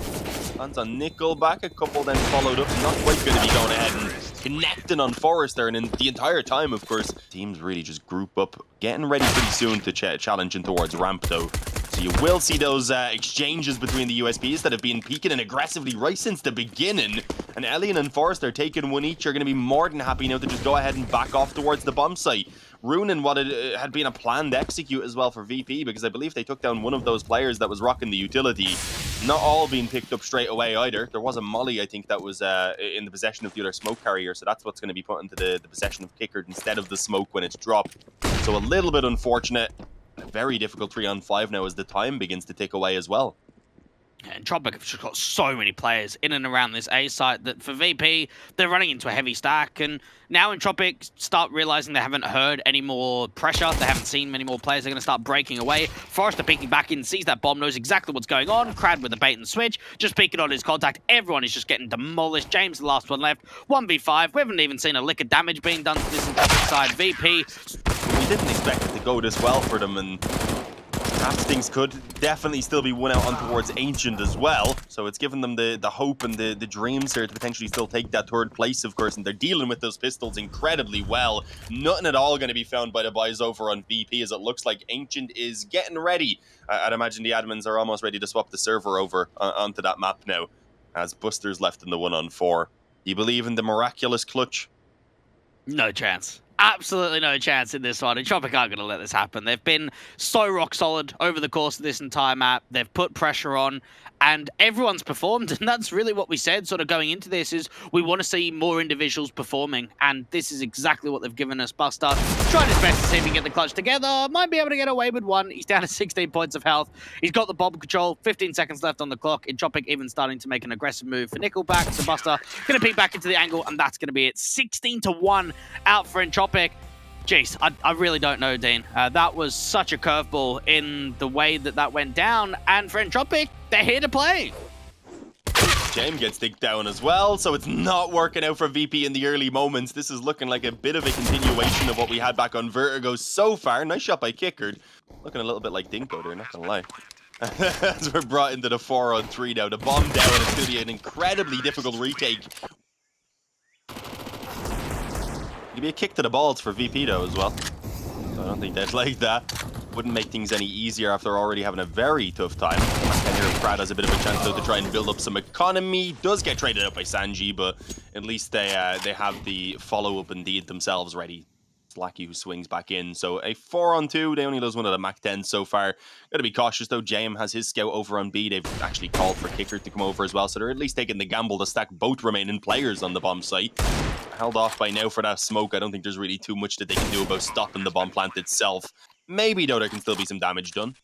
Lands on Nickelback, a couple then followed up. Not quite going to be going ahead and connecting on Forrester, and in the entire time, of course, teams really just group up, getting ready pretty soon to challenge in towards ramp, though. So you will see those exchanges between the USPs that have been peaking and aggressively right since the beginning. And Elian and Forrester taking one each are going to be more than happy now to just go ahead and back off towards the bomb site. Ruining what it had been a planned execute as well for VP, because I believe they took down one of those players that was rocking the utility. Not all being picked up straight away either. There was a molly, I think, that was in the possession of the other smoke carrier, so that's what's going to be put into the possession of Kickard instead of the smoke when it's dropped. So a little bit unfortunate. A very difficult 3-on-5 now as the time begins to tick away as well. And Entropiq have just got so many players in and around this A site that for VP, they're running into a heavy stack. And now Entropiq start realizing they haven't heard any more pressure. They haven't seen many more players. They're going to start breaking away. Forrester peeking back in, sees that bomb, knows exactly what's going on. Crad with a bait and switch, just peeking on his contact. Everyone is just getting demolished. James, the last one left. 1v5. We haven't even seen a lick of damage being done to this Entropiq side. VP. We didn't expect it to go this well for them, and perhaps things could definitely still be won out on towards Ancient as well. So it's given them the hope and the dreams here to potentially still take that third place, of course. And they're dealing with those pistols incredibly well. Nothing at all going to be found by the boys over on VP, as it looks like Ancient is getting ready. I'd imagine the admins are almost ready to swap the server over onto that map now, as Buster's left in the 1-on-4. Do you believe in the miraculous clutch? No chance. Absolutely no chance in this one. Entropiq aren't going to let this happen. They've been so rock solid over the course of this entire map. They've put pressure on, and everyone's performed. And that's really what we said sort of going into this, is we want to see more individuals performing. And this is exactly what they've given us. Buster trying his best to see if he can get the clutch together. Might be able to get away with one. He's down to 16 points of health. He's got the bomb control. 15 seconds left on the clock. Entropiq even starting to make an aggressive move for Nickelback. So Buster going to peek back into the angle, and that's going to be it. 16-1 out for Entropiq. Jeez, I really don't know, Dean. That was such a curveball in the way that went down. And for Entropiq, they're here to play. James gets digged down as well, so it's not working out for VP in the early moments. This is looking like a bit of a continuation of what we had back on Vertigo so far. Nice shot by Kickard. Looking a little bit like Dinko there, not gonna lie. As we're brought into the 4-on-3 now. The bomb down, it's going to be an incredibly difficult retake. It'd be a kick to the balls for VP though as well. So I don't think they'd like that. Wouldn't make things any easier after already having a very tough time. Here, Brad has a bit of a chance though to try and build up some economy. Does get traded up by Sanji, but at least they have the follow-up indeed themselves ready. It's Lackey who swings back in. So a 4-on-2. They only lose one at a Mach 10 so far. Got to be cautious though. JM has his scout over on B. They've actually called for Kicker to come over as well. So they're at least taking the gamble to stack both remaining players on the bomb site. Held off by now for that smoke. I don't think there's really too much that they can do about stopping the bomb plant itself. Maybe though there can still be some damage done.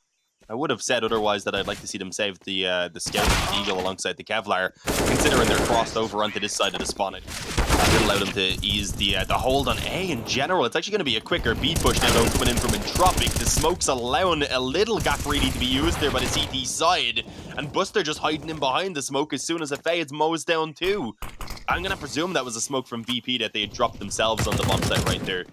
I would have said otherwise that I'd like to see them save the scout and the eagle alongside the Kevlar, considering they're crossed over onto this side of the spawn. It would allow them to ease the hold on A in general. It's actually going to be a quicker B push now though, coming in from Entropiq. The smoke's allowing a little gap really to be used there by the CT side, and Buster just hiding in behind the smoke as soon as it fades. Mo's down too. I'm going to presume that was a smoke from VP that they had dropped themselves on the bomb site right there.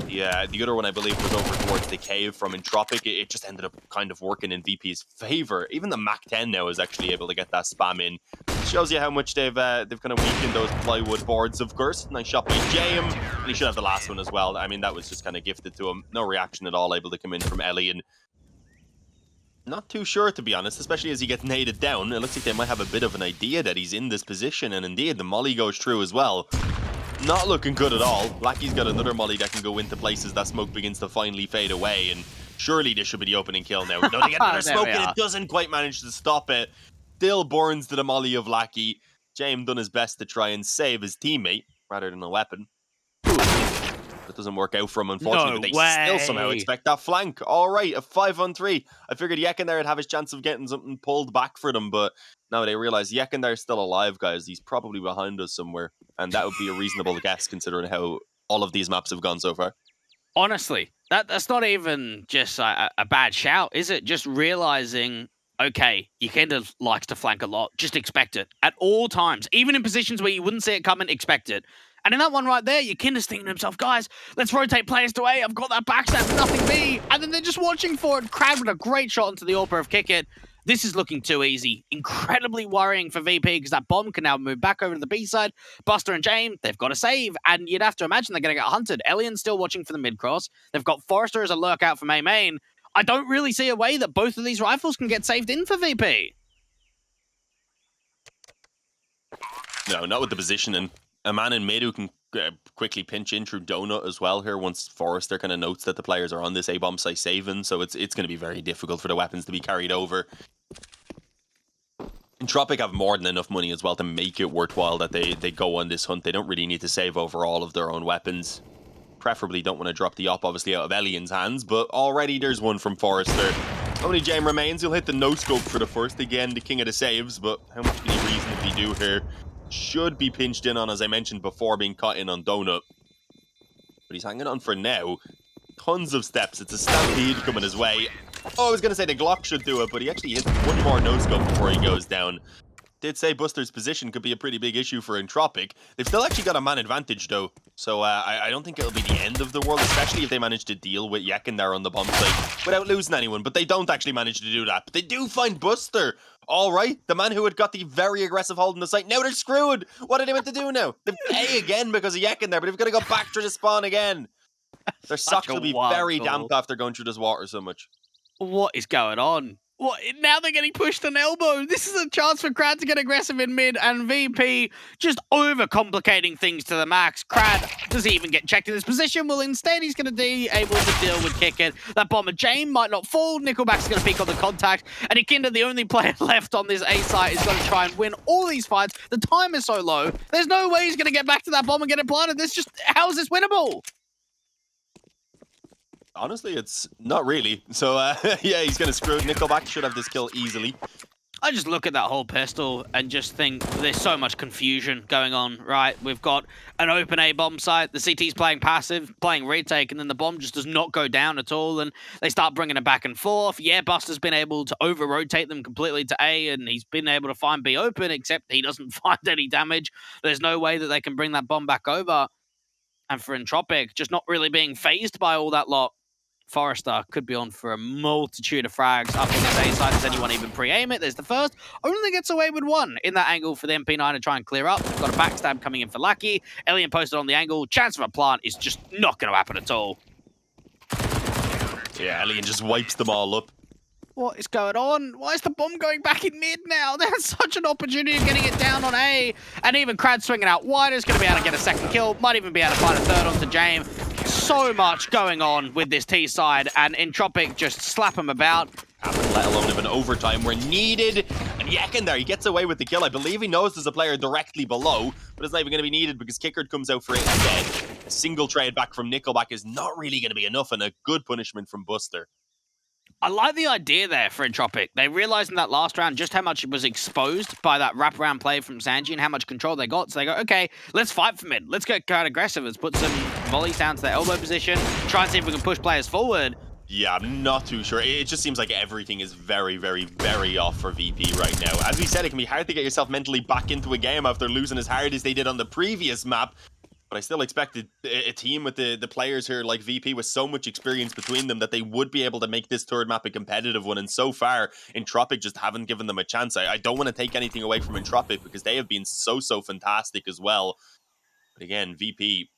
The other one, I believe, was over towards the cave from Entropiq. It just ended up kind of working in VP's favor. Even the Mach 10 now is actually able to get that spam in. Shows you how much they've kind of weakened those plywood boards, of course. Nice shot by JM, and he should have the last one as well. I mean, that was just kind of gifted to him. No reaction at all, able to come in from Elian. Not too sure, to be honest, especially as he gets naded down. It looks like they might have a bit of an idea that he's in this position, and indeed, the molly goes through as well. Not looking good at all. Blacky's got another molly that can go into places. That smoke begins to finally fade away, and surely this should be the opening kill now. No, they get another smoke, and it doesn't quite manage to stop it. Still burns to the molly of Lackey. James done his best to try and save his teammate, rather than a weapon. That doesn't work out for him, unfortunately, but they still somehow expect that flank. All right, a 5-on-3. I figured Yekindar would have his chance of getting something pulled back for them, but now they realize Yekindar's still alive, guys. He's probably behind us somewhere, and that would be a reasonable guess considering how all of these maps have gone so far. Honestly, that's not even just a bad shout, is it? Just realizing, okay, Yekinda likes to flank a lot. Just expect it at all times, even in positions where you wouldn't see it coming. Expect it. And in that one right there, Yekinda's thinking to himself, guys, let's rotate players to A. I've got that backstab, nothing B. And then they're just watching for it. Crab with a great shot into the AWP of Kick It. This is looking too easy. Incredibly worrying for VP because that bomb can now move back over to the B side. Buster and James, they've got to save, and you'd have to imagine they're going to get hunted. Elian's still watching for the mid-cross. They've got Forrester as a lurk out from A main. I don't really see a way that both of these rifles can get saved in for VP. No, not with the positioning. A man in mid who can quickly pinch in through Donut as well here once Forrester kind of notes that the players are on this A-bomb site saving, so it's going to be very difficult for the weapons to be carried over. Entropiq have more than enough money as well to make it worthwhile that they go on this hunt. They don't really need to save over all of their own weapons. Preferably don't want to drop the op, obviously, out of Elian's hands, but already there's one from Forrester. Only James remains. He'll hit the no-scope for the first. Again, the king of the saves, but how much can he reasonably do here? Should be pinched in on, as I mentioned before, being caught in on Donut. But he's hanging on for now. Tons of steps. It's a stampede coming his way. Oh, I was going to say the Glock should do it, but he actually hits one more no-scope before he goes down. Did say Buster's position could be a pretty big issue for Entropiq. They've still actually got a man advantage, though. So I don't think it'll be the end of the world, especially if they manage to deal with Yekin there on the bomb site without losing anyone. But they don't actually manage to do that. But they do find Buster. All right, the man who had got the very aggressive hold in the site. Now they're screwed. What are they meant to do now? They've A again because of Yekin there, but they've got to go back through the spawn again. Their socks will be very damp after going through this water so much. What is going on? What? Now they're getting pushed on elbow. This is a chance for Crad to get aggressive in mid, and VP just overcomplicating things to the max. Crad doesn't even get checked in his position. Well, instead, he's going to be able to deal with kick it. That bomber James might not fall. Nickelback's going to peek on the contact, and Ikinda, the only player left on this A site, is going to try and win all these fights. The time is so low. There's no way he's going to get back to that bomb and get it planted. How is this winnable? Honestly, it's not really. So, yeah, he's going to screw it. Nickelback should have this kill easily. I just look at that whole pistol and just think there's so much confusion going on, right? We've got an open A bomb site, the CT's playing passive, playing retake, and then the bomb just does not go down at all, and they start bringing it back and forth. Yeah, Buster's been able to over-rotate them completely to A, and he's been able to find B open, except he doesn't find any damage. There's no way that they can bring that bomb back over. And for Entropiq, just not really being phased by all that lot. Forrester could be on for a multitude of frags up on this A side. Does anyone even pre-aim it? There's the first. Only gets away with one in that angle for the MP9 to try and clear up. They've got a backstab coming in for Lucky. Elian posted on the angle. Chance of a plant is just not going to happen at all. Yeah, Elian just wipes them all up. What is going on? Why is the bomb going back in mid now? There's such an opportunity of getting it down on A. And even Crad swinging out wide is going to be able to get a second kill. Might even be able to find a third onto James. So much going on with this T side, and Entropiq just slap him about. Let alone even overtime where needed. And Yekin there, he gets away with the kill. I believe he knows there's a player directly below, but it's not even going to be needed because Kickard comes out for it instead. A single trade back from Nickelback is not really going to be enough, and a good punishment from Buster. I like the idea there for Entropiq. They realized in that last round just how much it was exposed by that wraparound play from Sanji and how much control they got. So they go, okay, let's fight for mid. Let's get quite aggressive. Let's put some volleys down to their elbow position. Try and see if we can push players forward. Yeah, I'm not too sure. It just seems like everything is very, very, very off for VP right now. As we said, it can be hard to get yourself mentally back into a game after losing as hard as they did on the previous map. But I still expected a team with the players here like VP with so much experience between them that they would be able to make this third map a competitive one. And so far, Entropiq just haven't given them a chance. I don't want to take anything away from Entropiq because they have been so fantastic as well. But again, VP,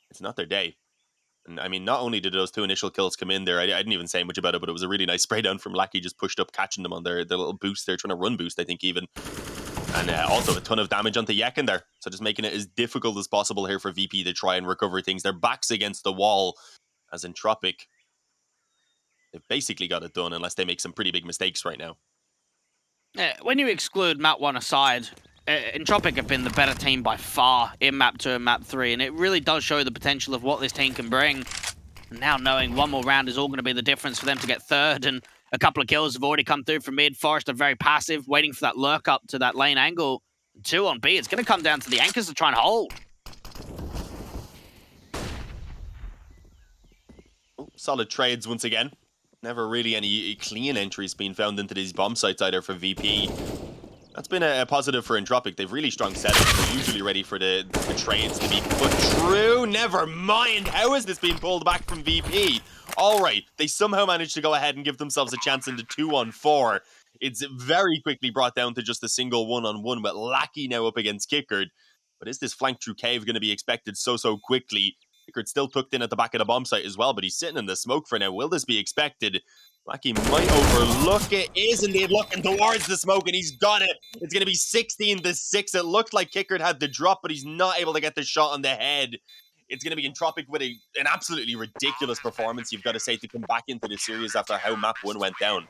it's not their day. And I mean, not only did those two initial kills come in there, I didn't even say much about it, but it was a really nice spray down from Lackey, just pushed up, catching them on their little boost. They're trying to run boost, I think, even. And also a ton of damage onto Yekin there. So just making it as difficult as possible here for VP to try and recover things. Their backs against the wall as Entropiq. They've basically got it done unless they make some pretty big mistakes right now. Yeah, when you exclude map 1 aside, Entropiq have been the better team by far in map 2 and map 3. And it really does show the potential of what this team can bring. And now knowing one more round is all going to be the difference for them to get third. And a couple of kills have already come through from mid. Forrester very passive, waiting for that lurk up to that lane angle. 2 on B. It's going to come down to the anchors to try and hold. Oh, solid trades once again. Never really any clean entries being found into these bomb sites either for VP. That's been a positive for Entropiq. They've really strong setups. They're usually ready for the trades to be put through. Never mind. How is this being pulled back from VP? All right. They somehow managed to go ahead and give themselves a chance into 2-on-4. It's very quickly brought down to just a single one-on-one with Lackey now up against Kickard. But is this flank through cave going to be expected so quickly? Kickard still tucked in at the back of the bomb site as well, but he's sitting in the smoke for now. Will this be expected? Lackey might overlook it. Is indeed looking towards the smoke, and he's got it. It's going to be 16-6. It looked like Kickard had the drop, but he's not able to get the shot on the head. It's going to be Entropiq with an absolutely ridiculous performance, you've got to say, to come back into the series after how map 1 went down.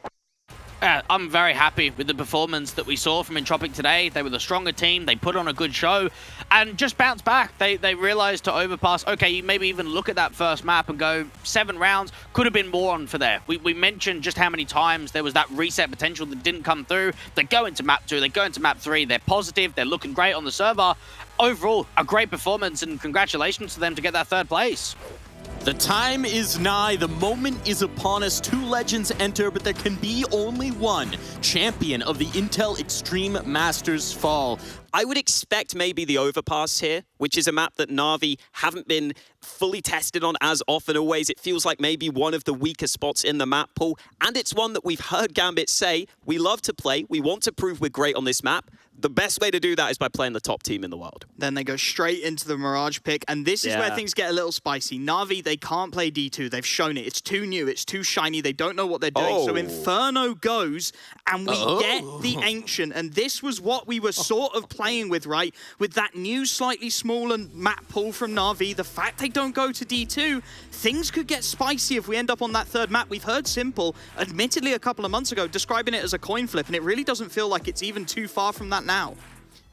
I'm very happy with the performance that we saw from Entropiq today. They were the stronger team. They put on a good show and just bounced back. They realized to overpass. Okay, you maybe even look at that first map and go 7 rounds. Could have been more on for there. We mentioned just how many times there was that reset potential that didn't come through. They go into map 2. They go into map 3. They're positive. They're looking great on the server. Overall, a great performance, and congratulations to them to get that 3rd place. The time is nigh, the moment is upon us. 2 legends enter, but there can be only one champion of the Intel Extreme Masters fall. I would expect maybe the overpass here, which is a map that NaVi haven't been fully tested on as often always. It feels like maybe one of the weaker spots in the map pool, and it's one that we've heard Gambit say, we love to play, we want to prove we're great on this map. The best way to do that is by playing the top team in the world. Then they go straight into the Mirage pick, and this is where things get a little spicy. NaVi, they can't play D2. They've shown it. It's too new. It's too shiny. They don't know what they're doing. So Inferno goes, and we get the Ancient, and this was what we were sort of playing with, right? With that new, slightly smaller map pool from NaVi, the fact they don't go to D2, things could get spicy if we end up on that 3rd map. We've heard Simple, admittedly a couple of months ago, describing it as a coin flip, and it really doesn't feel like it's even too far from that now.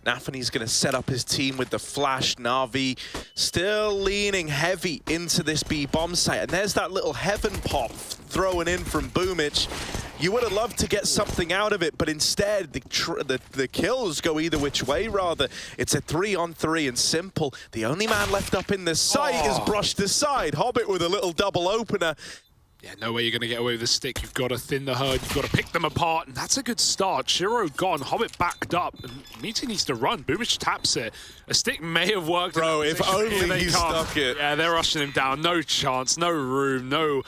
Nafany's going to set up his team with the flash. NaVi still leaning heavy into this B bomb site. And there's that little heaven pop thrown in from Boomich. You would have loved to get something out of it, but instead the kills go either which way, rather. It's a 3-on-3 and Simple. The only man left up in the site is brushed aside. Hobbit with a little double opener. Yeah, no way you're going to get away with the stick. You've got to thin the herd. You've got to pick them apart. And that's a good start. Shiro gone. Hobbit backed up. And Meaty needs to run. Boomich taps it. A stick may have worked. Bro, if only he stuck it. Yeah, they're rushing him down. No chance. No room. No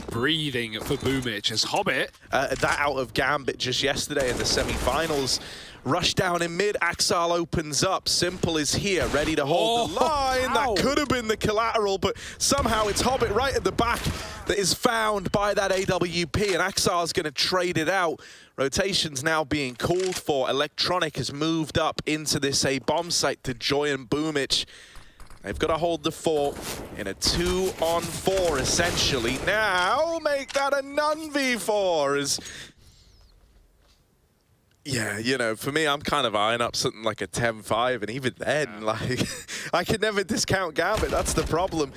breathing for Boomich. As Hobbit... that out of Gambit just yesterday in the semifinals. Rush down in mid, Axal opens up. Simple is here, ready to hold the line. Ow. That could have been the collateral, but somehow it's Hobbit right at the back that is found by that AWP, and Axal's going to trade it out. Rotation's now being called for. Electronic has moved up into this A bomb site to join Boomich. They've got to hold the fort in a 2-on-4, essentially. Now make that a none-v4 as... Yeah, you know, for me, I'm kind of eyeing up something like a 10-5, and even then, like, I can never discount Gambit, that's the problem.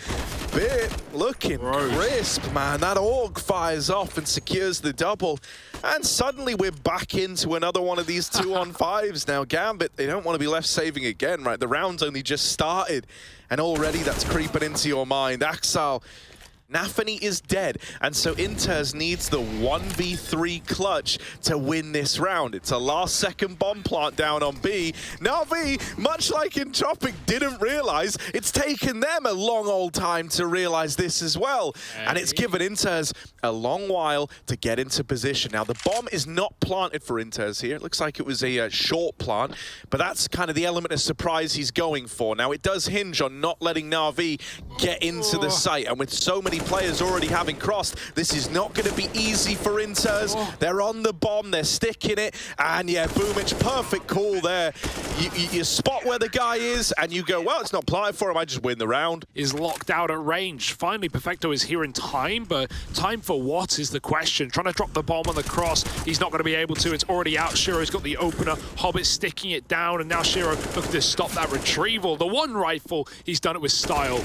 Bit looking crisp, man. That AUG fires off and secures the double, and suddenly we're back into another one of these 2-on-5s. Now, Gambit, they don't want to be left saving again, right? The round's only just started, and already that's creeping into your mind. Axal, Nafany is dead, and so Inters needs the 1v3 clutch to win this round. It's a last-second bomb plant down on B. NaVi, much like Entropiq, didn't realize it's taken them a long old time to realize this as well. And it's given Inters a long while to get into position. Now, the bomb is not planted for Inters here. It looks like it was a short plant, but that's kind of the element of surprise he's going for. Now, it does hinge on not letting NaVi get into the site, and with so many players already having crossed, this is not going to be easy for Inters. They're on the bomb, they're sticking it, and yeah, Boomich, perfect call there. You spot where the guy is, and you go, well, it's not planted for him, I just win the round. Is locked out at range. Finally, Perfecto is here in time, but time for what is the question? Trying to drop the bomb on the cross, he's not going to be able to. It's already out. Shiro's got the opener. Hobbit sticking it down, and now Shiro looking to stop that retrieval. The one rifle, he's done it with style.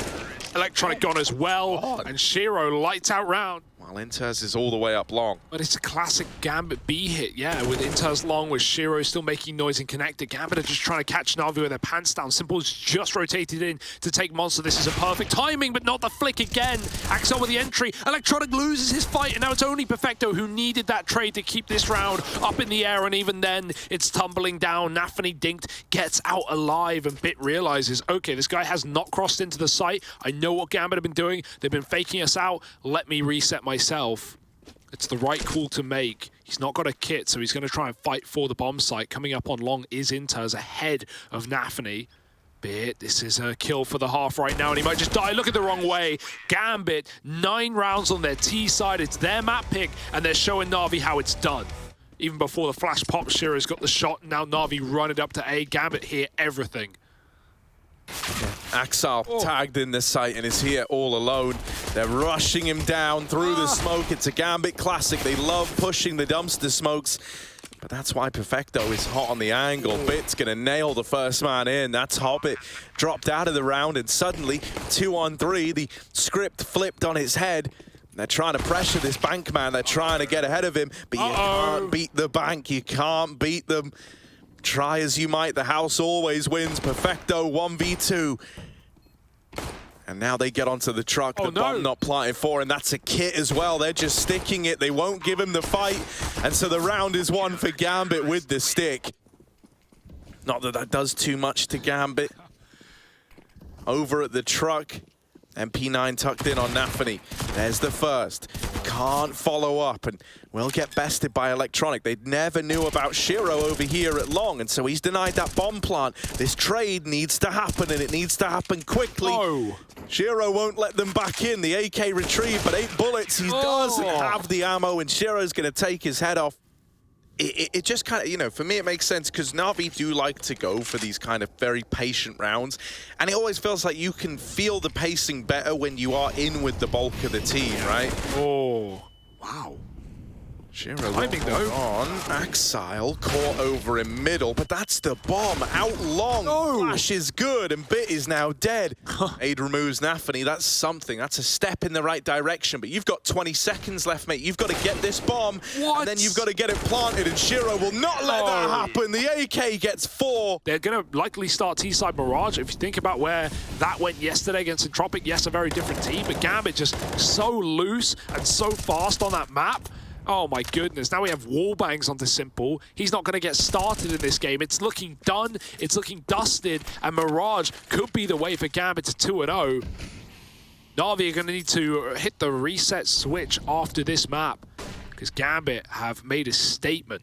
Electronic gone as well, and Shiro lights out round. Well, Inters is all the way up long. But it's a classic Gambit B hit, yeah, with Inters long, with Shiro still making noise and connected. Gambit are just trying to catch NaVi with their pants down. Simple's just rotated in to take Monster. This is a perfect timing, but not the flick again. Axel with the entry. Electronic loses his fight, and now it's only Perfecto who needed that trade to keep this round up in the air, and even then, it's tumbling down. Nafany dinked, gets out alive, and Bit realizes, okay, this guy has not crossed into the site. I know what Gambit have been doing. They've been faking us out. Let me reset myself. It's the right call to make. He's not got a kit, so he's going to try and fight for the bomb site. Coming up on long is Inters ahead of NaVi. Bit, this is a kill for the half right now, and he might just die. Look at the wrong way. Gambit, 9 rounds on their T side. It's their map pick, and they're showing NaVi how it's done. Even before the flash pop, Shiro's got the shot. Now NaVi run it up to A. Gambit here, everything. Axel tagged in the site and is here all alone. They're rushing him down through the smoke. It's a Gambit classic. They love pushing the dumpster smokes. But that's why Perfecto is hot on the angle. Bit's going to nail the first man in. That's Hobbit dropped out of the round, and suddenly 2-on-3. The script flipped on its head. They're trying to pressure this bank man. They're trying to get ahead of him. But you can't beat the bank. You can't beat them. Try as you might, the house always wins. Perfecto 1v2. And now they get onto the truck. The bomb not planted for, and that's a kit as well. They're just sticking it. They won't give him the fight. And so the round is won for Gambit with the stick. Not that that does too much to Gambit. Over at the truck. MP9 tucked in on NaVi. There's the first. Can't follow up and will get bested by Electronic. They never knew about Shiro over here at long, and so he's denied that bomb plant. This trade needs to happen, and it needs to happen quickly. Shiro won't let them back in. The AK retrieved, but 8 bullets. He doesn't have the ammo, and Shiro's going to take his head off. It just kind of, you know, for me it makes sense because NaVi do like to go for these kind of very patient rounds, and it always feels like you can feel the pacing better when you are in with the bulk of the team, right? Oh, wow. Shiro on. Axile caught over in middle, but that's the bomb. Out long. Flash is good, and Bit is now dead. Aid removes NaVi. That's something. That's a step in the right direction, but you've got 20 seconds left, mate. You've got to get this bomb, and then you've got to get it planted, and Shiro will not let that happen. The AK gets 4. They're going to likely start T-side Mirage. If you think about where that went yesterday against Entropiq, yes, a very different team, but Gambit just so loose and so fast on that map. Oh my goodness, now we have wallbangs onto Simple. He's not going to get started in this game. It's looking done, it's looking dusted, and Mirage could be the way for Gambit to 2-0. NaVi are going to need to hit the reset switch after this map, because Gambit have made a statement.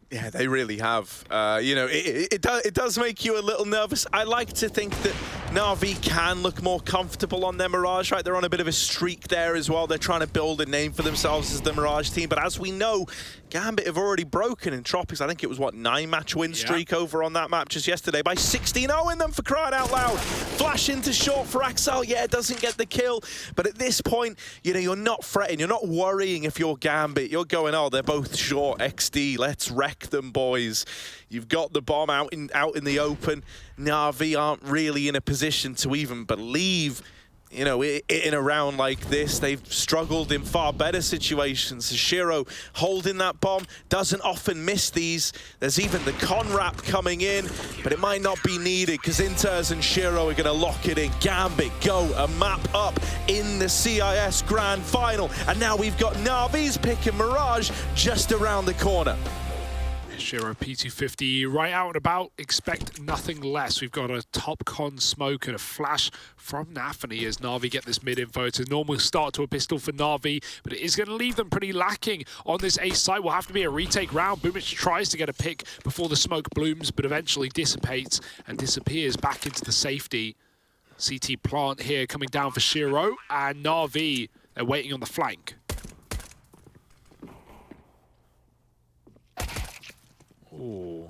Yeah, they really have. You know, it does make you a little nervous. I like to think that NaVi can look more comfortable on their Mirage, right? They're on a bit of a streak there as well. They're trying to build a name for themselves as the Mirage team. But as we know, Gambit have already broken Entropiq's, I think it was, what, 9-match win streak over on that map just yesterday by 16-0 in them, for crying out loud. Flash into short for Axel. Yeah, doesn't get the kill. But at this point, you know, you're not fretting. You're not worrying if you're Gambit. You're going, oh, they're both short. XD, let's wreck them, boys. You've got the bomb out in the open. NaVi aren't really in a position to even believe, you know, in a round like this. They've struggled in far better situations. Shiro holding that bomb doesn't often miss these. There's even the con wrap coming in, but it might not be needed because Inters and Shiro are going to lock it in. Gambit go a map up in the CIS Grand Final, and now we've got NaVi's pick and Mirage just around the corner. Shiro P250 right out and about. Expect nothing less. We've got a top con smoke and a flash from NaVi as NaVi get this mid info. It's a normal start to a pistol for NaVi, but it is going to leave them pretty lacking on this A site. Will have to be a retake round. Boomich tries to get a pick before the smoke blooms, but eventually dissipates and disappears back into the safety. CT plant here coming down for Shiro, and NaVi, they're waiting on the flank. Ooh.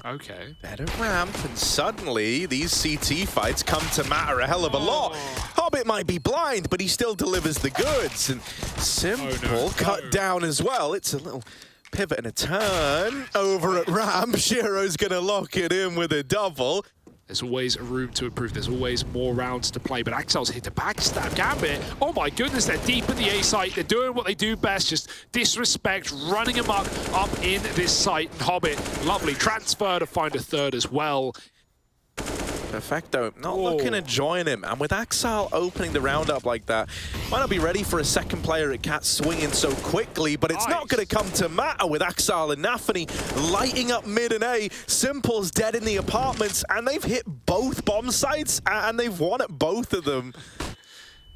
Okay. Better ramp, and suddenly these CT fights come to matter a hell of a lot. Hobbit might be blind, but he still delivers the goods. And Simple cut down as well. It's a little pivot and a turn over at ramp. Shiro's gonna lock it in with a double. There's always room to improve. There's always more rounds to play. But Axel's hit a backstab. Gambit, oh my goodness, they're deep in the A site. They're doing what they do best, just disrespect, running amok up in this site. And Hobbit, lovely transfer to find a third as well. Perfecto not looking to join him, and with Axal opening the round up like that, might not be ready for a second player at Cat swinging so quickly, but it's not going to come to matter with Axal and NaVi lighting up mid and A. Simple's dead in the apartments, and they've hit both bomb sites, and they've won at both of them.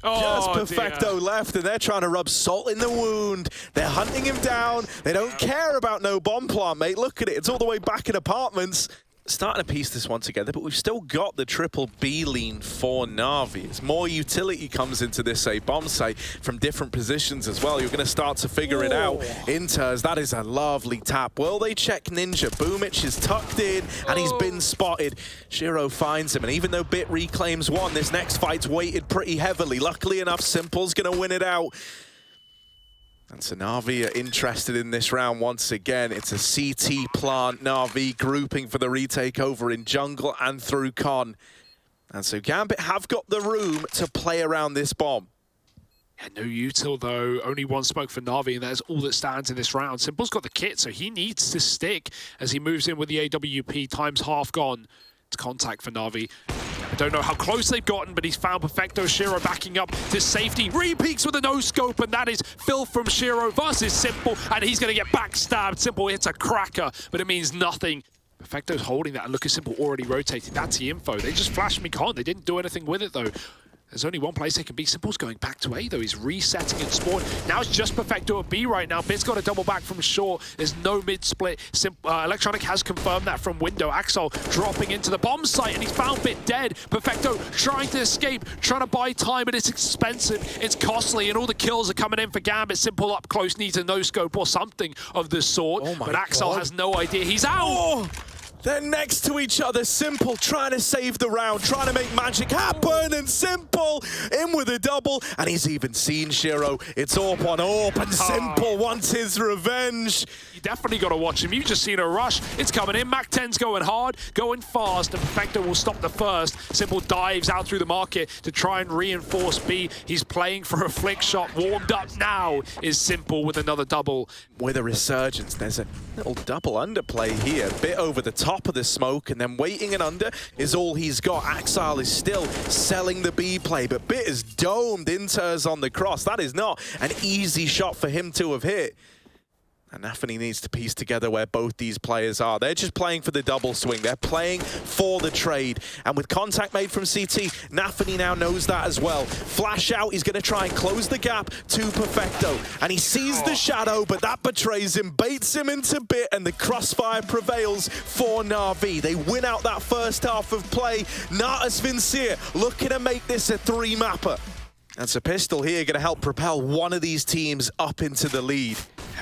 Just Perfecto left, and they're trying to rub salt in the wound. They're hunting him down. They don't care about no bomb plant, mate. Look at it. It's all the way back in apartments. Starting to piece this one together, but we've still got the triple B lean for NaVi. As more utility comes into this bomb site from different positions as well, you're going to start to figure it out. Inters, that is a lovely tap. Will they check Ninja? Boomich is tucked in, and he's been spotted. Shiro finds him, and even though Bit reclaims one, this next fight's weighted pretty heavily. Luckily enough, Simple's going to win it out. And so NaVi are interested in this round once again. It's a CT plant, NaVi grouping for the retake over in jungle and through con. And so Gambit have got the room to play around this bomb. Yeah, no util though, only one smoke for NaVi, and that's all that stands in this round. Simple's got the kit, so he needs to stick as he moves in with the AWP. Time's half gone. It's contact for NaVi. I don't know how close they've gotten, but he's found Perfecto. Shiro backing up to safety. Re-peeks with a no-scope, and that is filth from Shiro versus Simple, and he's going to get backstabbed. Simple hits a cracker, but it means nothing. Perfecto's holding that, and look at Simple already rotated. That's the info. They just flashed me con. They didn't do anything with it, though. There's only one place they can be. Simple's going back to A, though. He's resetting at spawn. Now it's just Perfecto at B right now. Bit's got a double back from short. There's no mid-split. Electronic has confirmed that from window. Axel dropping into the bomb site, and he's found Bit dead. Perfecto trying to escape, trying to buy time, but it's expensive. It's costly, and all the kills are coming in for Gambit. Simple up close, needs a no-scope or something of the sort. But Axel has no idea. He's out! They're next to each other. Simple trying to save the round, trying to make magic happen, and Simple in with a double, and he's even seen Shiro. It's AWP on AWP, and Simple wants his revenge. You definitely got to watch him. You've just seen a rush. It's coming in. Mac 10's going hard, going fast, and Perfecto will stop the first. Simple dives out through the market to try and reinforce B. He's playing for a flick shot. Warmed up now is Simple with another double. With a resurgence, there's a little double underplay here. Bit over the top of the smoke, and then waiting and under is all he's got. Axal is still selling the B play, but Bit is domed. Inters on the cross. That is not an easy shot for him to have hit. And NaVi needs to piece together where both these players are. They're just playing for the double swing. They're playing for the trade. And with contact made from CT, NaVi now knows that as well. Flash out, he's going to try and close the gap to Perfecto. And he sees the shadow, but that betrays him, baits him into Bit, and the crossfire prevails for NaVi. They win out that first half of play. Natus Vincere looking to make this a three-mapper. That's a pistol here going to help propel one of these teams up into the lead.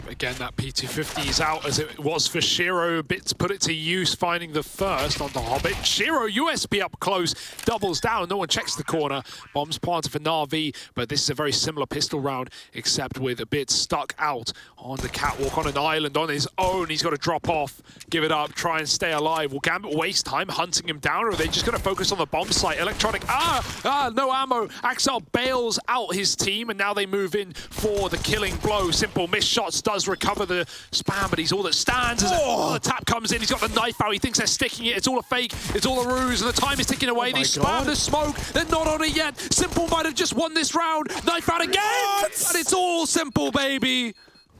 Again, that P250 is out as it was for Shiro. Bits put it to use, finding the first on the Hobbit. Shiro, USB up close, doubles down. No one checks the corner. Bombs planted for NaVi, but this is a very similar pistol round, except with a Bit stuck out on the catwalk on an island on his own. He's got to drop off, give it up, try and stay alive. Will Gambit waste time hunting him down, or are they just going to focus on the bomb site? Electronic, no ammo. Axel bails out his team, and now they move in for the killing blow. Simple missed shots, does recover the spam, but he's all that stands as the tap comes in. He's got the knife out. He thinks they're sticking it. It's all a fake. It's all a ruse, and the time is ticking away. They spam the smoke. They're not on it yet. Simple might have just won this round. Knife out again, and it's all Simple, baby.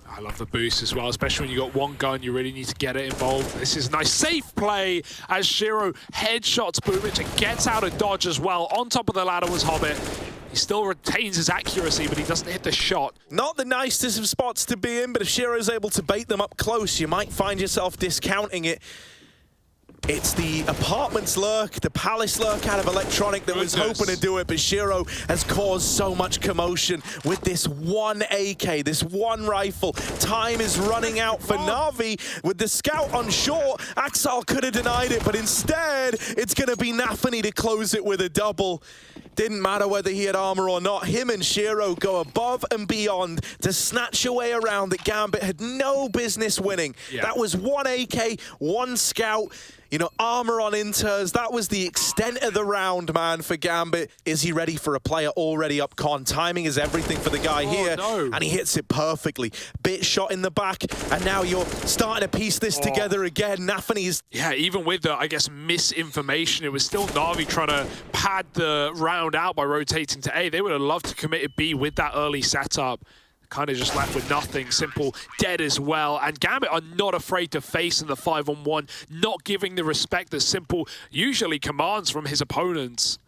I love the boost as well, especially when you got one gun. You really need to get it involved. This is a nice safe play as Shiro headshots Boomich and gets out of dodge as well. On top of the ladder was Hobbit. He still retains his accuracy, but he doesn't hit the shot. Not the nicest of spots to be in, but if Shiro's able to bait them up close, you might find yourself discounting it. It's the apartments lurk, the palace lurk out of Electronic that was hoping to do it, but Shiro has caused so much commotion with this one AK, this one rifle. Time is running out for NaVi with the scout on short. Axel could have denied it, but instead it's going to be NaVi to close it with a double. Didn't matter whether he had armor or not. Him and Shiro go above and beyond to snatch away a round that Gambit had no business winning. That was one AK, one scout. You know, armor on Inters, that was the extent of the round, man, for Gambit. Is he ready for a player already up con? Timing is everything for the guy here, and he hits it perfectly. Bit shot in the back, and now you're starting to piece this together again. NaVi is... Yeah, even with the, I guess, misinformation, it was still NaVi trying to pad the round out by rotating to A. They would have loved to commit it B with that early setup. Kind of just left with nothing. Simple dead as well, and Gambit are not afraid to face in the 5-on-1, not giving the respect that Simple usually commands from his opponents.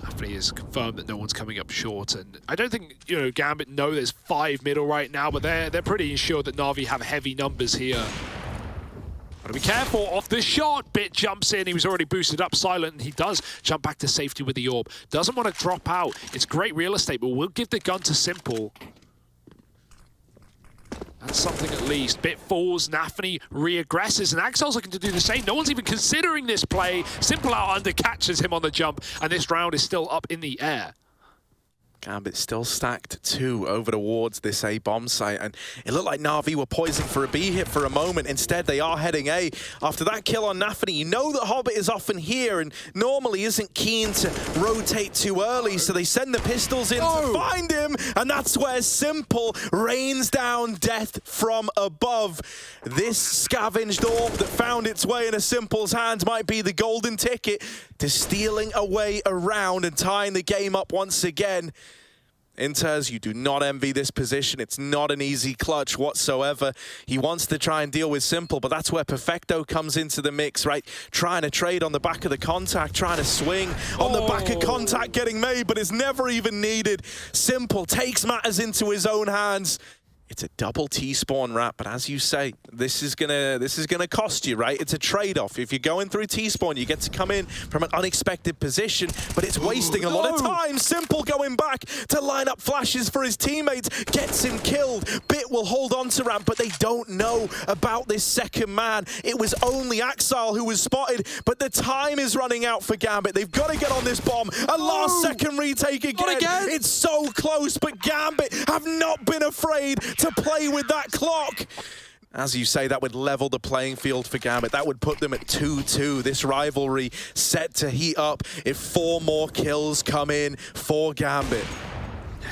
NaVi has confirmed that no one's coming up short, and I don't think, you know, Gambit know there's 5 middle right now, but they're pretty sure that NaVi have heavy numbers here. Gotta be careful off the shot. Bit jumps in. He was already boosted up Silent, and he does jump back to safety with the orb. Doesn't want to drop out. It's great real estate, but we'll give the gun to Simple. That's something at least. Bit falls, NaVi re-aggresses, and Axel's looking to do the same. No one's even considering this play. Simple out under catches him on the jump, and this round is still up in the air. Gambit still stacked 2 over towards this A bomb site, and it looked like NaVi were poising for a B hit for a moment. Instead, they are heading A. After that kill on NaVi, you know that Hobbit is often here and normally isn't keen to rotate too early, so they send the pistols in to find him, and that's where Simple rains down death from above. This scavenged orb that found its way in a Simple's hands might be the golden ticket to stealing away a round and tying the game up once again. Inters, you do not envy this position. It's not an easy clutch whatsoever. He wants to try and deal with Simple, but that's where Perfecto comes into the mix, right? Trying to trade on the back of the contact, trying to swing on the back of contact getting made, but it's never even needed. Simple takes matters into his own hands. It's a double T-spawn wrap, but as you say, this is gonna cost you, right? It's a trade-off. If you're going through T-spawn, you get to come in from an unexpected position, but it's wasting a lot of time. Simple going back to line up flashes for his teammates, gets him killed. Bit will hold on to ramp, but they don't know about this second man. It was only Axel who was spotted, but the time is running out for Gambit. They've got to get on this bomb. A last-second retake again. It's so close, but Gambit have not been afraid to play with that clock. As you say, that would level the playing field for Gambit. That would put them at 2-2. This rivalry set to heat up if 4 more kills come in for Gambit.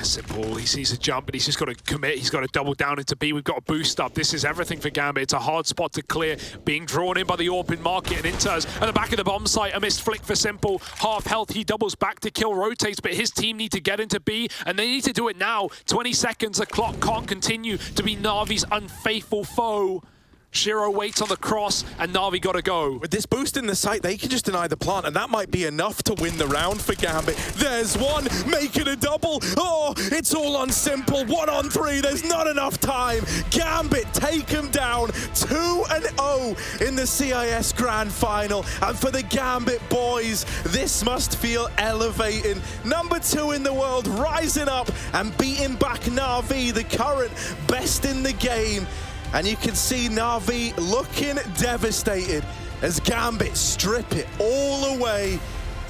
Simple, he sees a jump, but he's just got to commit. He's got to double down into B. We've got a boost up. This is everything for Gambit. It's a hard spot to clear. Being drawn in by the open market, and Inters at the back of the bomb site. A missed flick for Simple. Half health. He doubles back to kill, rotates, but his team need to get into B, and they need to do it now. 20 seconds. The clock can't continue to be NaVi's unfaithful foe. Shiro waits on the cross, and NaVi got to go. With this boost in the site, they can just deny the plant, and that might be enough to win the round for Gambit. There's one, make it a double. Oh, it's all on Simple. 1 on 3, there's not enough time. Gambit take him down 2-0 in the CIS Grand Final. And for the Gambit boys, this must feel elevating. Number 2 in the world, rising up and beating back NaVi, the current best in the game. And you can see NaVi looking devastated as Gambit strip it all away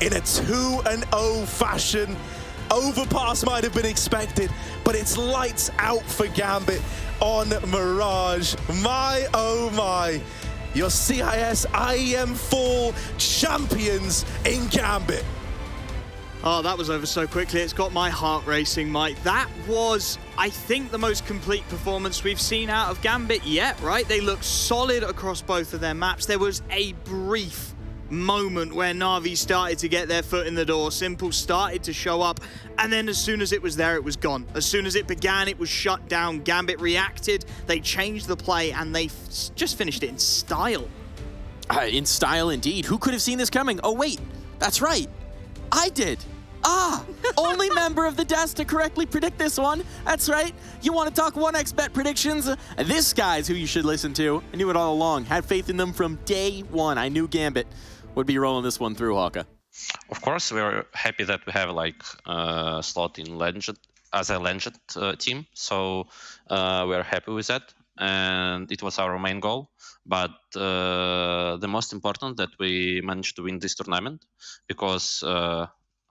in a 2-0 fashion. Overpass might have been expected, but it's lights out for Gambit on Mirage. My, oh my. Your CIS IEM Fall champions in Gambit. Oh, that was over so quickly. It's got my heart racing, Mike. That was, I think, the most complete performance we've seen out of Gambit yet, right? They looked solid across both of their maps. There was a brief moment where NaVi started to get their foot in the door. Simple started to show up, and then as soon as it was there, it was gone. As soon as it began, it was shut down. Gambit reacted, they changed the play, and they just finished it in style. In style, indeed. Who could have seen this coming? Oh, wait, that's right. I did. Only member of the desk to correctly predict this one. That's right. You want to talk 1xBet predictions? This guy's who you should listen to. I knew it all along. Had faith in them from day one. I knew Gambit would be rolling this one through, Hawka. Of course, we're happy that we have like slot in Legend as a Legend team. So we're happy with that. And it was our main goal. But the most important that we managed to win this tournament because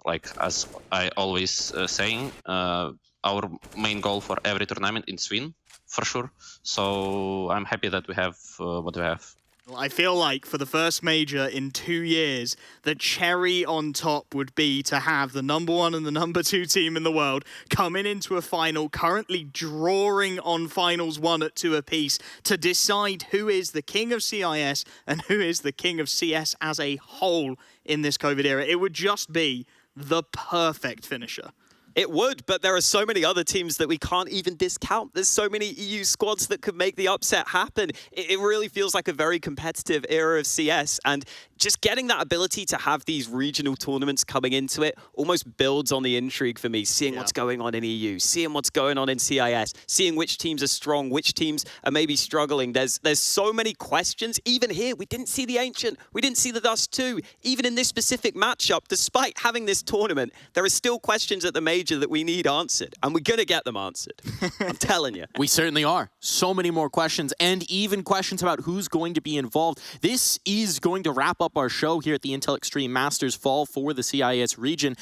like as I always saying, our main goal for every tournament is win, for sure. So I'm happy that we have what we have. Well, I feel like for the first major in 2 years, the cherry on top would be to have the #1 and the #2 team in the world coming into a final, currently drawing on finals 1 at 2 apiece to decide who is the king of CIS and who is the king of CS as a whole in this COVID era. It would just be the perfect finisher. It would, but there are so many other teams that we can't even discount. There's so many EU squads that could make the upset happen. It really feels like a very competitive era of CS, and just getting that ability to have these regional tournaments coming into it almost builds on the intrigue for me, seeing what's going on in EU, seeing what's going on in CIS, seeing which teams are strong, which teams are maybe struggling. There's so many questions. Even here, we didn't see the Ancient, we didn't see the Dust 2. Even in this specific matchup, despite having this tournament, there are still questions at the major that we need answered, and we're going to get them answered. I'm telling you. We certainly are. So many more questions, and even questions about who's going to be involved. This is going to wrap up our show here at the Intel Extreme Masters Fall for the CIS region.